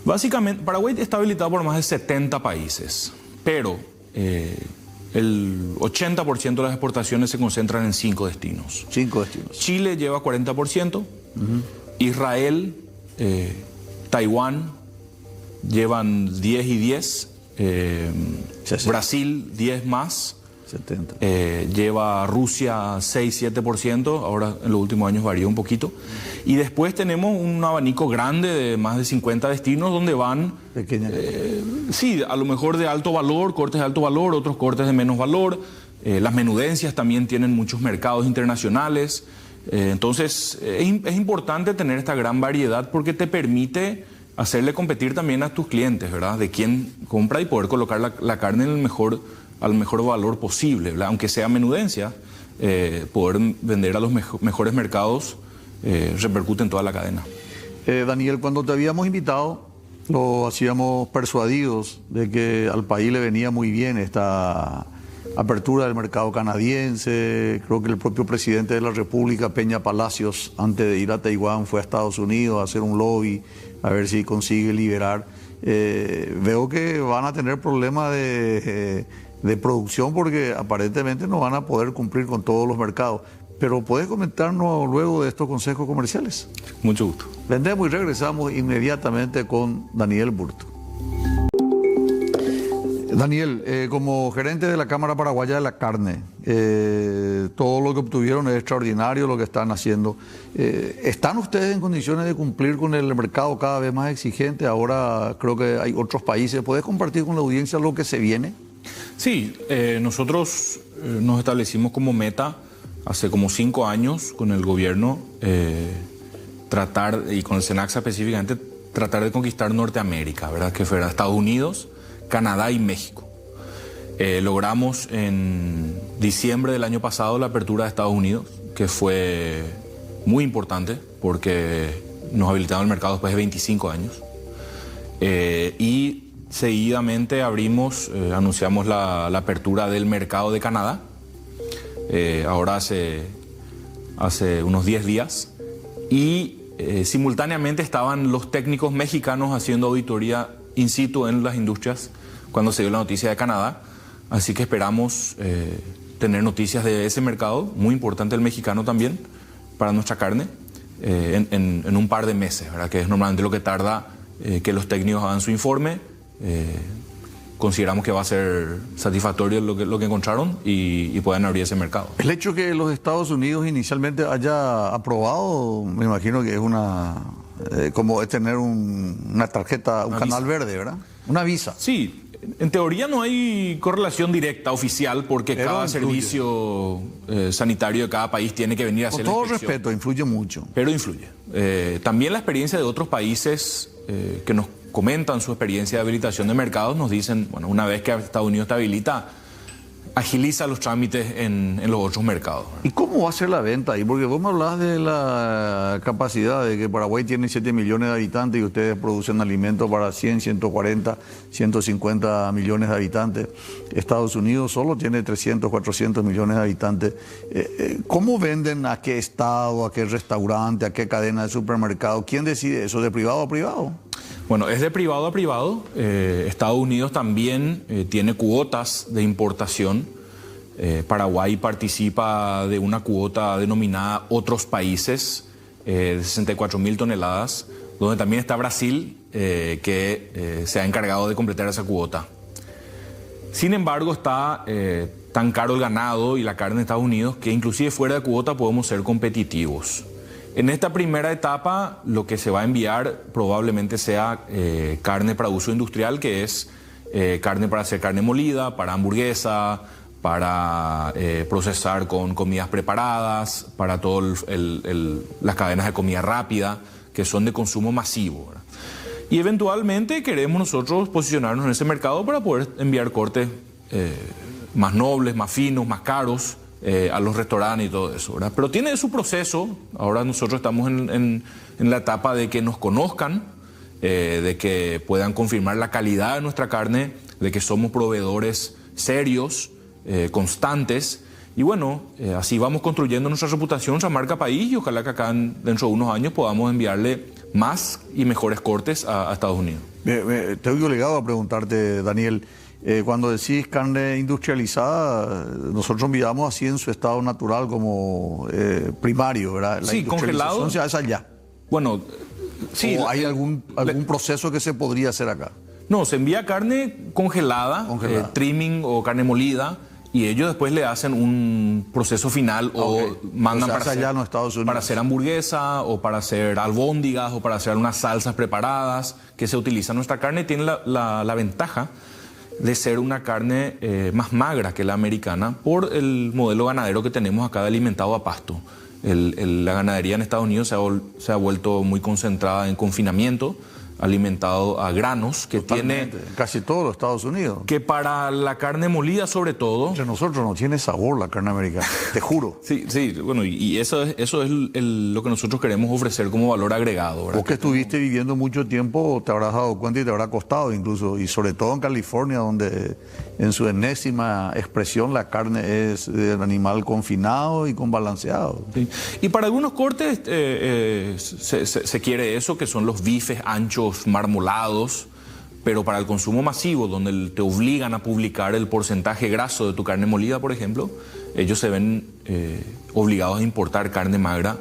Básicamente, Paraguay está habilitado por más de 70 países, pero el 80% de las exportaciones se concentran en 5 destinos. 5 destinos. Chile lleva 40%, Israel, Taiwán llevan 10 y 10, Brasil 10 más, 70. Lleva Rusia 6-7%, ahora en los últimos años varió un poquito. Y después tenemos un abanico grande de más de 50 destinos donde van, sí, a lo mejor de alto valor, cortes de alto valor, otros cortes de menos valor. Las menudencias también tienen muchos mercados internacionales. Entonces es importante tener esta gran variedad porque te permite hacerle competir también a tus clientes, ¿verdad? De quién compra y poder colocar la carne en al mejor valor posible, ¿verdad? Aunque sea menudencia, poder vender a los mejores mercados repercute en toda la cadena. Daniel, cuando te habíamos invitado, lo hacíamos persuadidos de que al país le venía muy bien esta apertura del mercado canadiense. Creo que el propio presidente de la República, Peña Palacios, antes de ir a Taiwán, fue a Estados Unidos a hacer un lobby, a ver si consigue liberar. Veo que van a tener problemas de producción porque aparentemente no van a poder cumplir con todos los mercados. Pero ¿puedes comentarnos luego de estos consejos comerciales? Mucho gusto. Vendemos y regresamos inmediatamente con Daniel Burto. Daniel, como gerente de la Cámara Paraguaya de la Carne, todo lo que obtuvieron es extraordinario lo que están haciendo. ¿Están ustedes en condiciones de cumplir con el mercado cada vez más exigente? Ahora creo que hay otros países. ¿Puedes compartir con la audiencia lo que se viene? Sí, nosotros nos establecimos como meta hace como 5 años con el gobierno tratar, y con el SENACSA específicamente, tratar de conquistar Norteamérica, ¿verdad? Que fuera Estados Unidos, Canadá y México. Logramos en diciembre del año pasado la apertura de Estados Unidos, que fue muy importante porque nos habilitaron el mercado después de 25 años. Y seguidamente anunciamos la apertura del mercado de Canadá, ahora hace unos 10 días. Y simultáneamente estaban los técnicos mexicanos haciendo auditoría in situ en las industrias cuando se dio la noticia de Canadá. Así que esperamos tener noticias de ese mercado, muy importante el mexicano también, para nuestra carne, en un par de meses, ¿verdad? Que es normalmente lo que tarda que los técnicos hagan su informe. Consideramos que va a ser satisfactorio lo que encontraron y puedan abrir ese mercado. El hecho que los Estados Unidos inicialmente haya aprobado, me imagino que es como es tener una tarjeta, un canal verde, ¿verdad? Una visa. Sí, en teoría no hay correlación directa oficial porque cada servicio sanitario de cada país tiene que venir a hacer la inspección. Con todo respeto, influye mucho. Pero influye. También la experiencia de otros países que nos comentan su experiencia de habilitación de mercados nos dicen, bueno, una vez que Estados Unidos te habilita, agiliza los trámites en los otros mercados. ¿Y cómo va a ser la venta ahí? Porque vos me hablás de la capacidad de que Paraguay tiene 7 millones de habitantes y ustedes producen alimentos para 100, 140, 150 millones de habitantes. Estados Unidos solo tiene 300, 400 millones de habitantes. ¿Cómo venden a qué estado, a qué restaurante, a qué cadena de supermercado? ¿Quién decide eso? ¿De privado a privado? Bueno, es de privado a privado. Estados Unidos también tiene cuotas de importación. Paraguay participa de una cuota denominada Otros Países, de 64.000 toneladas, donde también está Brasil, que se ha encargado de completar esa cuota. Sin embargo, está tan caro el ganado y la carne en Estados Unidos que inclusive fuera de cuota podemos ser competitivos. En esta primera etapa, lo que se va a enviar probablemente sea carne para uso industrial, que es carne para hacer carne molida, para hamburguesa, para procesar con comidas preparadas, para todas las cadenas de comida rápida, que son de consumo masivo, ¿verdad? Y eventualmente queremos nosotros posicionarnos en ese mercado para poder enviar cortes más nobles, más finos, más caros, a los restaurantes y todo eso, ¿verdad? Pero tiene su proceso. Ahora nosotros estamos en la etapa de que nos conozcan, de que puedan confirmar la calidad de nuestra carne, de que somos proveedores serios, constantes. Y bueno, así vamos construyendo nuestra reputación, nuestra marca país, y ojalá que acá dentro de unos años podamos enviarle más y mejores cortes a Estados Unidos. Estoy obligado a preguntarte, Daniel, cuando decís carne industrializada, nosotros miramos así en su estado natural como primario, ¿verdad? La Sí, congelado. se hace allá. Bueno, sí. ¿O hay algún proceso que se podría hacer acá? No, se envía carne congelada. Trimming o carne molida, y ellos después le hacen un proceso final o mandan para hacer, allá en los Estados Unidos, para hacer hamburguesa o para hacer albóndigas o para hacer unas salsas preparadas que se utilizan. Nuestra carne tiene la ventaja de ser una carne más magra que la americana por el modelo ganadero que tenemos acá de alimentado a pasto. La ganadería en Estados Unidos se ha vuelto muy concentrada en confinamiento, alimentado a granos, que totalmente, tiene... casi todos los Estados Unidos. Que para la carne molida, sobre todo... Entre nosotros no tiene sabor la carne americana, te juro. Sí, bueno, y eso es lo que nosotros queremos ofrecer como valor agregado, ¿verdad? Vos que estuviste viviendo mucho tiempo, te habrás dado cuenta y te habrá costado incluso, y sobre todo en California, donde en su enésima expresión la carne es del animal confinado y con balanceado. Sí. Y para algunos cortes se quiere eso, que son los bifes anchos marmolados, pero para el consumo masivo, donde te obligan a publicar el porcentaje graso de tu carne molida, por ejemplo, ellos se ven obligados a importar carne magra,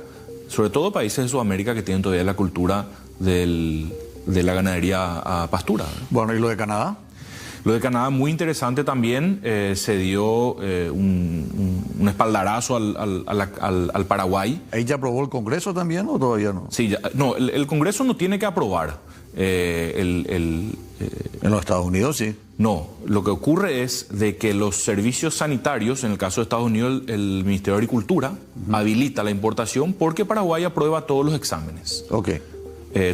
sobre todo países de Sudamérica que tienen todavía la cultura de la ganadería a pastura. Bueno, ¿y lo de Canadá? Lo de Canadá, muy interesante también, se dio un espaldarazo al Paraguay. ¿Ahí ya aprobó el Congreso también o todavía no? Sí, no, el Congreso no tiene que aprobar. En los Estados Unidos sí. No, lo que ocurre es de que los servicios sanitarios, en el caso de Estados Unidos, el Ministerio de Agricultura habilita la importación porque Paraguay aprueba todos los exámenes,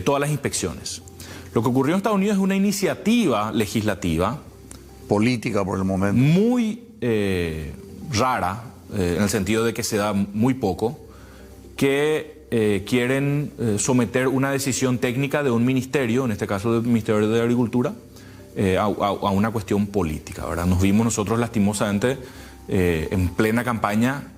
todas las inspecciones. Lo que ocurrió en Estados Unidos es una iniciativa legislativa política por el momento muy rara, en el sentido de que se da muy poco, que quieren someter una decisión técnica de un ministerio, en este caso del Ministerio de Agricultura, a una cuestión política, ¿verdad? Nos vimos nosotros lastimosamente en plena campaña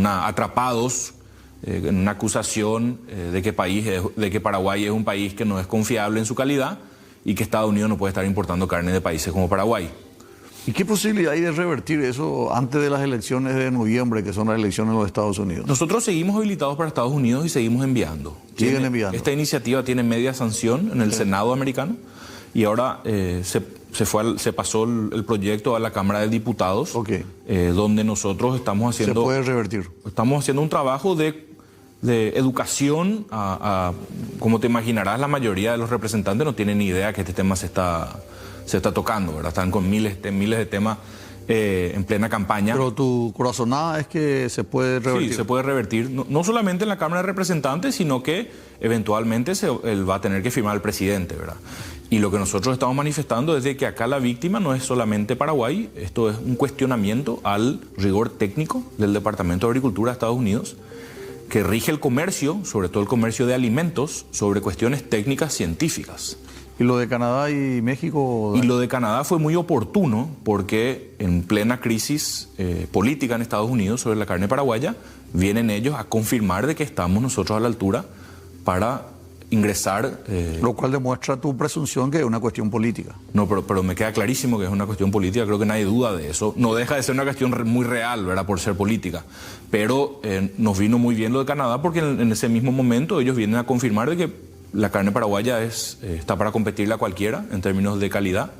atrapados en una acusación de que Paraguay es un país que no es confiable en su calidad y que Estados Unidos no puede estar importando carne de países como Paraguay. ¿Y qué posibilidad hay de revertir eso antes de las elecciones de noviembre, que son las elecciones en los Estados Unidos? Nosotros seguimos habilitados para Estados Unidos y seguimos enviando. Siguen enviando. Esta iniciativa tiene media sanción en el Senado americano y ahora se pasó el proyecto a la Cámara de Diputados, donde nosotros estamos haciendo... ¿Se puede revertir? Estamos haciendo un trabajo de educación como te imaginarás, la mayoría de los representantes no tienen ni idea que este tema se está tocando, ¿verdad? Están con miles de temas en plena campaña. Pero tu corazonada es que se puede revertir. Sí, se puede revertir, no solamente en la Cámara de Representantes, sino que eventualmente él va a tener que firmar el presidente, ¿verdad? Y lo que nosotros estamos manifestando es de que acá la víctima no es solamente Paraguay, esto es un cuestionamiento al rigor técnico del Departamento de Agricultura de Estados Unidos, que rige el comercio, sobre todo el comercio de alimentos, sobre cuestiones técnicas científicas. ¿Y lo de Canadá y México? Y lo de Canadá fue muy oportuno porque en plena crisis política en Estados Unidos sobre la carne paraguaya, vienen ellos a confirmar de que estamos nosotros a la altura para ingresar... Lo cual demuestra tu presunción que es una cuestión política. No, pero me queda clarísimo que es una cuestión política, creo que nadie duda de eso. No deja de ser una cuestión muy real, ¿verdad?, por ser política. Pero nos vino muy bien lo de Canadá porque en ese mismo momento ellos vienen a confirmar de que la carne paraguaya está para competirle a cualquiera en términos de calidad.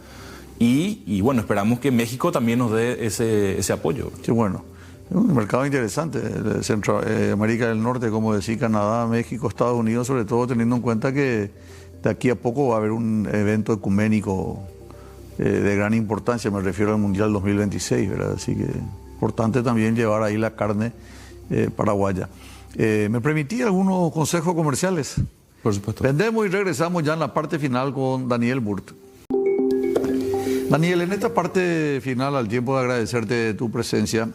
Y bueno, esperamos que México también nos dé ese apoyo. Sí, bueno. Es un mercado interesante, América del Norte, como decía, Canadá, México, Estados Unidos, sobre todo teniendo en cuenta que de aquí a poco va a haber un evento ecuménico de gran importancia, me refiero al Mundial 2026, ¿verdad? Así que importante también llevar ahí la carne paraguaya. ¿Me permití algunos consejos comerciales? Por supuesto. Vendemos y regresamos ya en la parte final con Daniel Burt. Daniel, en esta parte final, al tiempo de agradecerte tu presencia,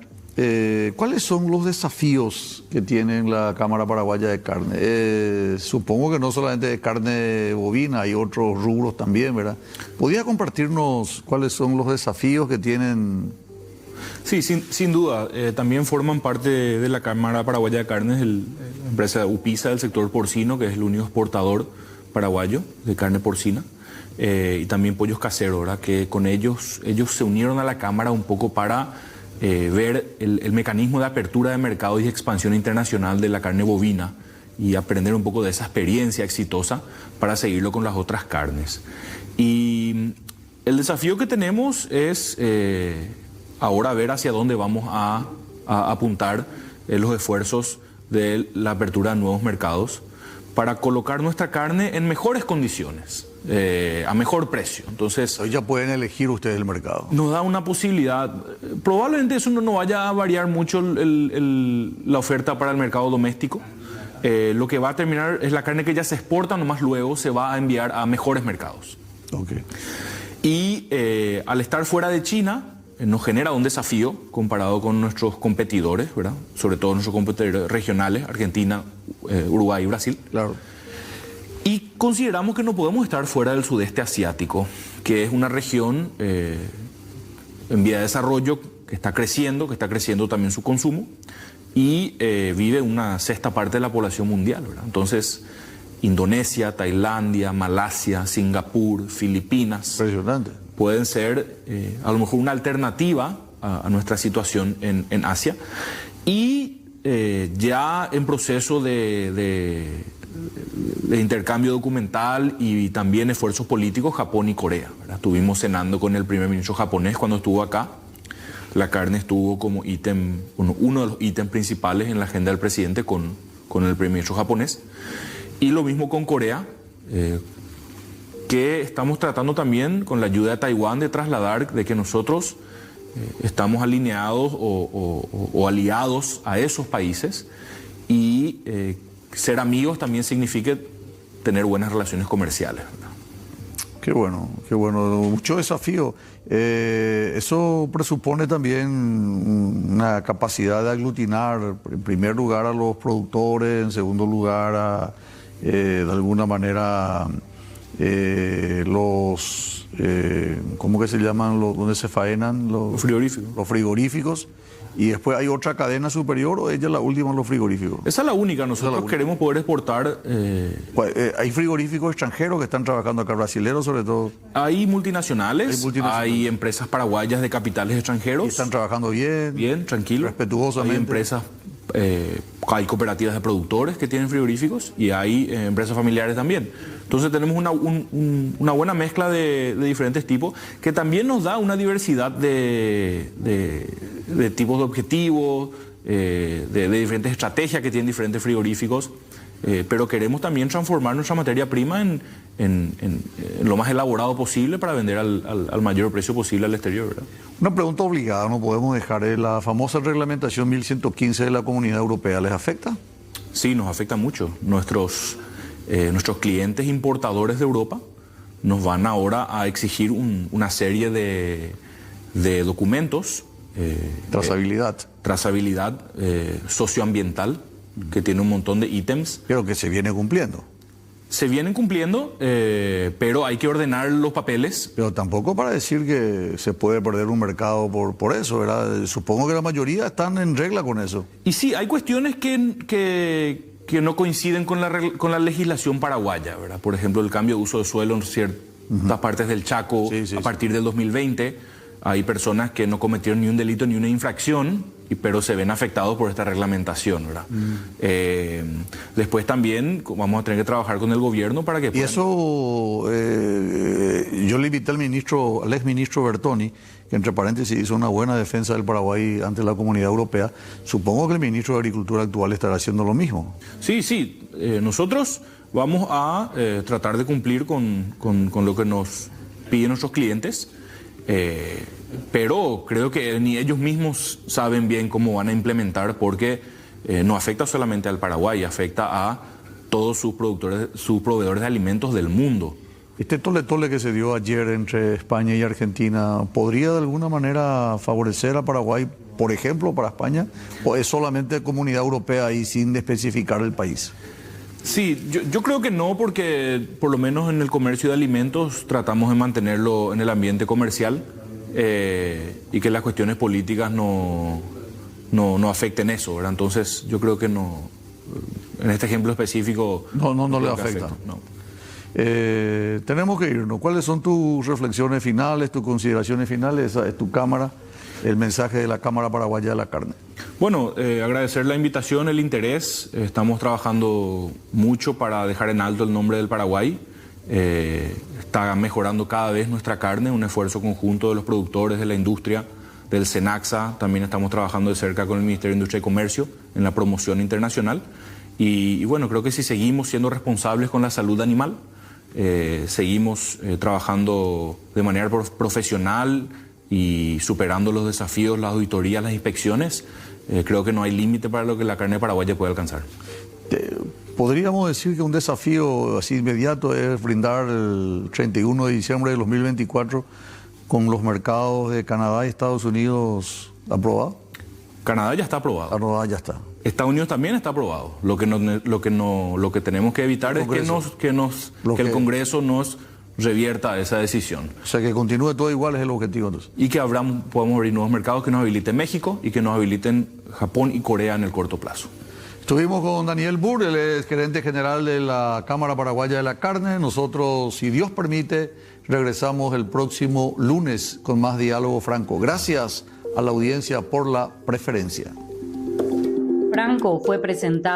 ¿cuáles son los desafíos que tiene la Cámara Paraguaya de Carne? Supongo que no solamente de carne bovina, hay otros rubros también, ¿verdad? ¿Podría compartirnos cuáles son los desafíos que tienen? Sí, sin duda. También forman parte de la Cámara Paraguaya de Carnes la empresa UPISA del sector porcino, que es el único exportador paraguayo de carne porcina y también pollos caseros, ¿verdad? Que con ellos se unieron a la Cámara un poco para ver el mecanismo de apertura de mercado y expansión internacional de la carne bovina y aprender un poco de esa experiencia exitosa para seguirlo con las otras carnes. Y el desafío que tenemos es ahora ver hacia dónde vamos a apuntar los esfuerzos de la apertura de nuevos mercados para colocar nuestra carne en mejores condiciones, a mejor precio. Entonces, hoy ya pueden elegir ustedes el mercado. Nos da una posibilidad. Probablemente eso no vaya a variar mucho la oferta para el mercado doméstico. Lo que va a terminar es la carne que ya se exporta, nomás luego se va a enviar a mejores mercados. Okay. Y al estar fuera de China, nos genera un desafío comparado con nuestros competidores, ¿verdad? Sobre todo nuestros competidores regionales, Argentina, Uruguay y Brasil. Claro. Y consideramos que no podemos estar fuera del sudeste asiático, que es una región en vía de desarrollo que está creciendo también su consumo y vive una sexta parte de la población mundial, ¿verdad? Entonces, Indonesia, Tailandia, Malasia, Singapur, Filipinas. Impresionante. Pueden ser a lo mejor una alternativa a nuestra situación en Asia. Y ya en proceso de intercambio documental y también esfuerzos políticos, Japón y Corea, ¿verdad? Estuvimos cenando con el primer ministro japonés cuando estuvo acá. La carne estuvo como ítem, uno de los ítems principales en la agenda del presidente con el primer ministro japonés. Y lo mismo con Corea, que estamos tratando también con la ayuda de Taiwán de trasladar de que nosotros estamos alineados o aliados a esos países y ser amigos también significa tener buenas relaciones comerciales, ¿verdad? Qué bueno, mucho desafío. Eso presupone también una capacidad de aglutinar, en primer lugar a los productores, en segundo lugar de alguna manera los, ¿cómo que se llaman? ¿Dónde se faenan? Los frigoríficos. Los frigoríficos. Y después hay otra cadena superior, o ella es la última en los frigoríficos. Esa es la única. Nosotros queremos poder exportar. Hay frigoríficos extranjeros que están trabajando acá, brasileños sobre todo. Hay multinacionales, hay empresas paraguayas de capitales extranjeros. Y están trabajando bien. Bien, tranquilo. Respetuosamente. Hay empresas, hay cooperativas de productores que tienen frigoríficos y hay empresas familiares también. Entonces tenemos una buena mezcla de diferentes tipos que también nos da una diversidad de tipos de objetivos, de diferentes estrategias que tienen diferentes frigoríficos, pero queremos también transformar nuestra materia prima en lo más elaborado posible para vender al mayor precio posible al exterior, ¿verdad? Una pregunta obligada, no podemos dejar, la famosa reglamentación 1115 de la Comunidad Europea, ¿les afecta? Sí, nos afecta mucho. Nuestros clientes importadores de Europa nos van ahora a exigir una serie de documentos. Trazabilidad socioambiental, que tiene un montón de ítems. Pero que se viene cumpliendo. Se vienen cumpliendo, pero hay que ordenar los papeles. Pero tampoco para decir que se puede perder un mercado por eso, ¿verdad? Supongo que la mayoría están en regla con eso. Y sí, hay cuestiones que no coinciden con la legislación paraguaya, ¿verdad? Por ejemplo, el cambio de uso de suelo en ciertas partes del Chaco a partir del 2020. Hay personas que no cometieron ni un delito ni una infracción, pero se ven afectados por esta reglamentación, ¿verdad? Después también vamos a tener que trabajar con el gobierno para que... Y eso, yo le invité al exministro Bertoni, que entre paréntesis hizo una buena defensa del Paraguay ante la Comunidad Europea. Supongo que el ministro de Agricultura actual estará haciendo lo mismo. Sí. Nosotros vamos a tratar de cumplir con lo que nos piden nuestros clientes. Pero creo que ni ellos mismos saben bien cómo van a implementar, porque no afecta solamente al Paraguay, afecta a todos sus proveedores de alimentos del mundo. Este tole que se dio ayer entre España y Argentina, ¿podría de alguna manera favorecer a Paraguay, por ejemplo, para España? ¿O es solamente Comunidad Europea y sin especificar el país? Sí, yo creo que no, porque por lo menos en el comercio de alimentos tratamos de mantenerlo en el ambiente comercial y que las cuestiones políticas no afecten eso, ¿verdad? Entonces yo creo que no, en este ejemplo específico... No le afecta. No. Tenemos que irnos. ¿Cuáles son tus reflexiones finales, tus consideraciones finales? Esa es tu cámara, el mensaje de la Cámara Paraguaya de la Carne. Bueno, agradecer la invitación, el interés. Estamos trabajando mucho para dejar en alto el nombre del Paraguay. Está mejorando cada vez nuestra carne, un esfuerzo conjunto de los productores, de la industria, del SENACSA. También estamos trabajando de cerca con el Ministerio de Industria y Comercio en la promoción internacional. Y bueno, creo que si seguimos siendo responsables con la salud animal, seguimos trabajando de manera profesional y superando los desafíos, las auditorías, las inspecciones, creo que no hay límite para lo que la carne paraguaya puede alcanzar. Podríamos decir que un desafío así inmediato es brindar el 31 de diciembre de 2024 con los mercados de Canadá y Estados Unidos aprobados. Canadá ya está aprobado. Canadá ya está. Estados Unidos también está aprobado. Lo que tenemos que evitar es que el Congreso nos revierta esa decisión. O sea, que continúe todo igual es el objetivo entonces. Y que podamos abrir nuevos mercados que nos habiliten México y que nos habiliten Japón y Corea en el corto plazo. Estuvimos con Daniel Burr, él es gerente general de la Cámara Paraguaya de la Carne. Nosotros, si Dios permite, regresamos el próximo lunes con más diálogo franco. Gracias a la audiencia por la preferencia. Franco fue presentado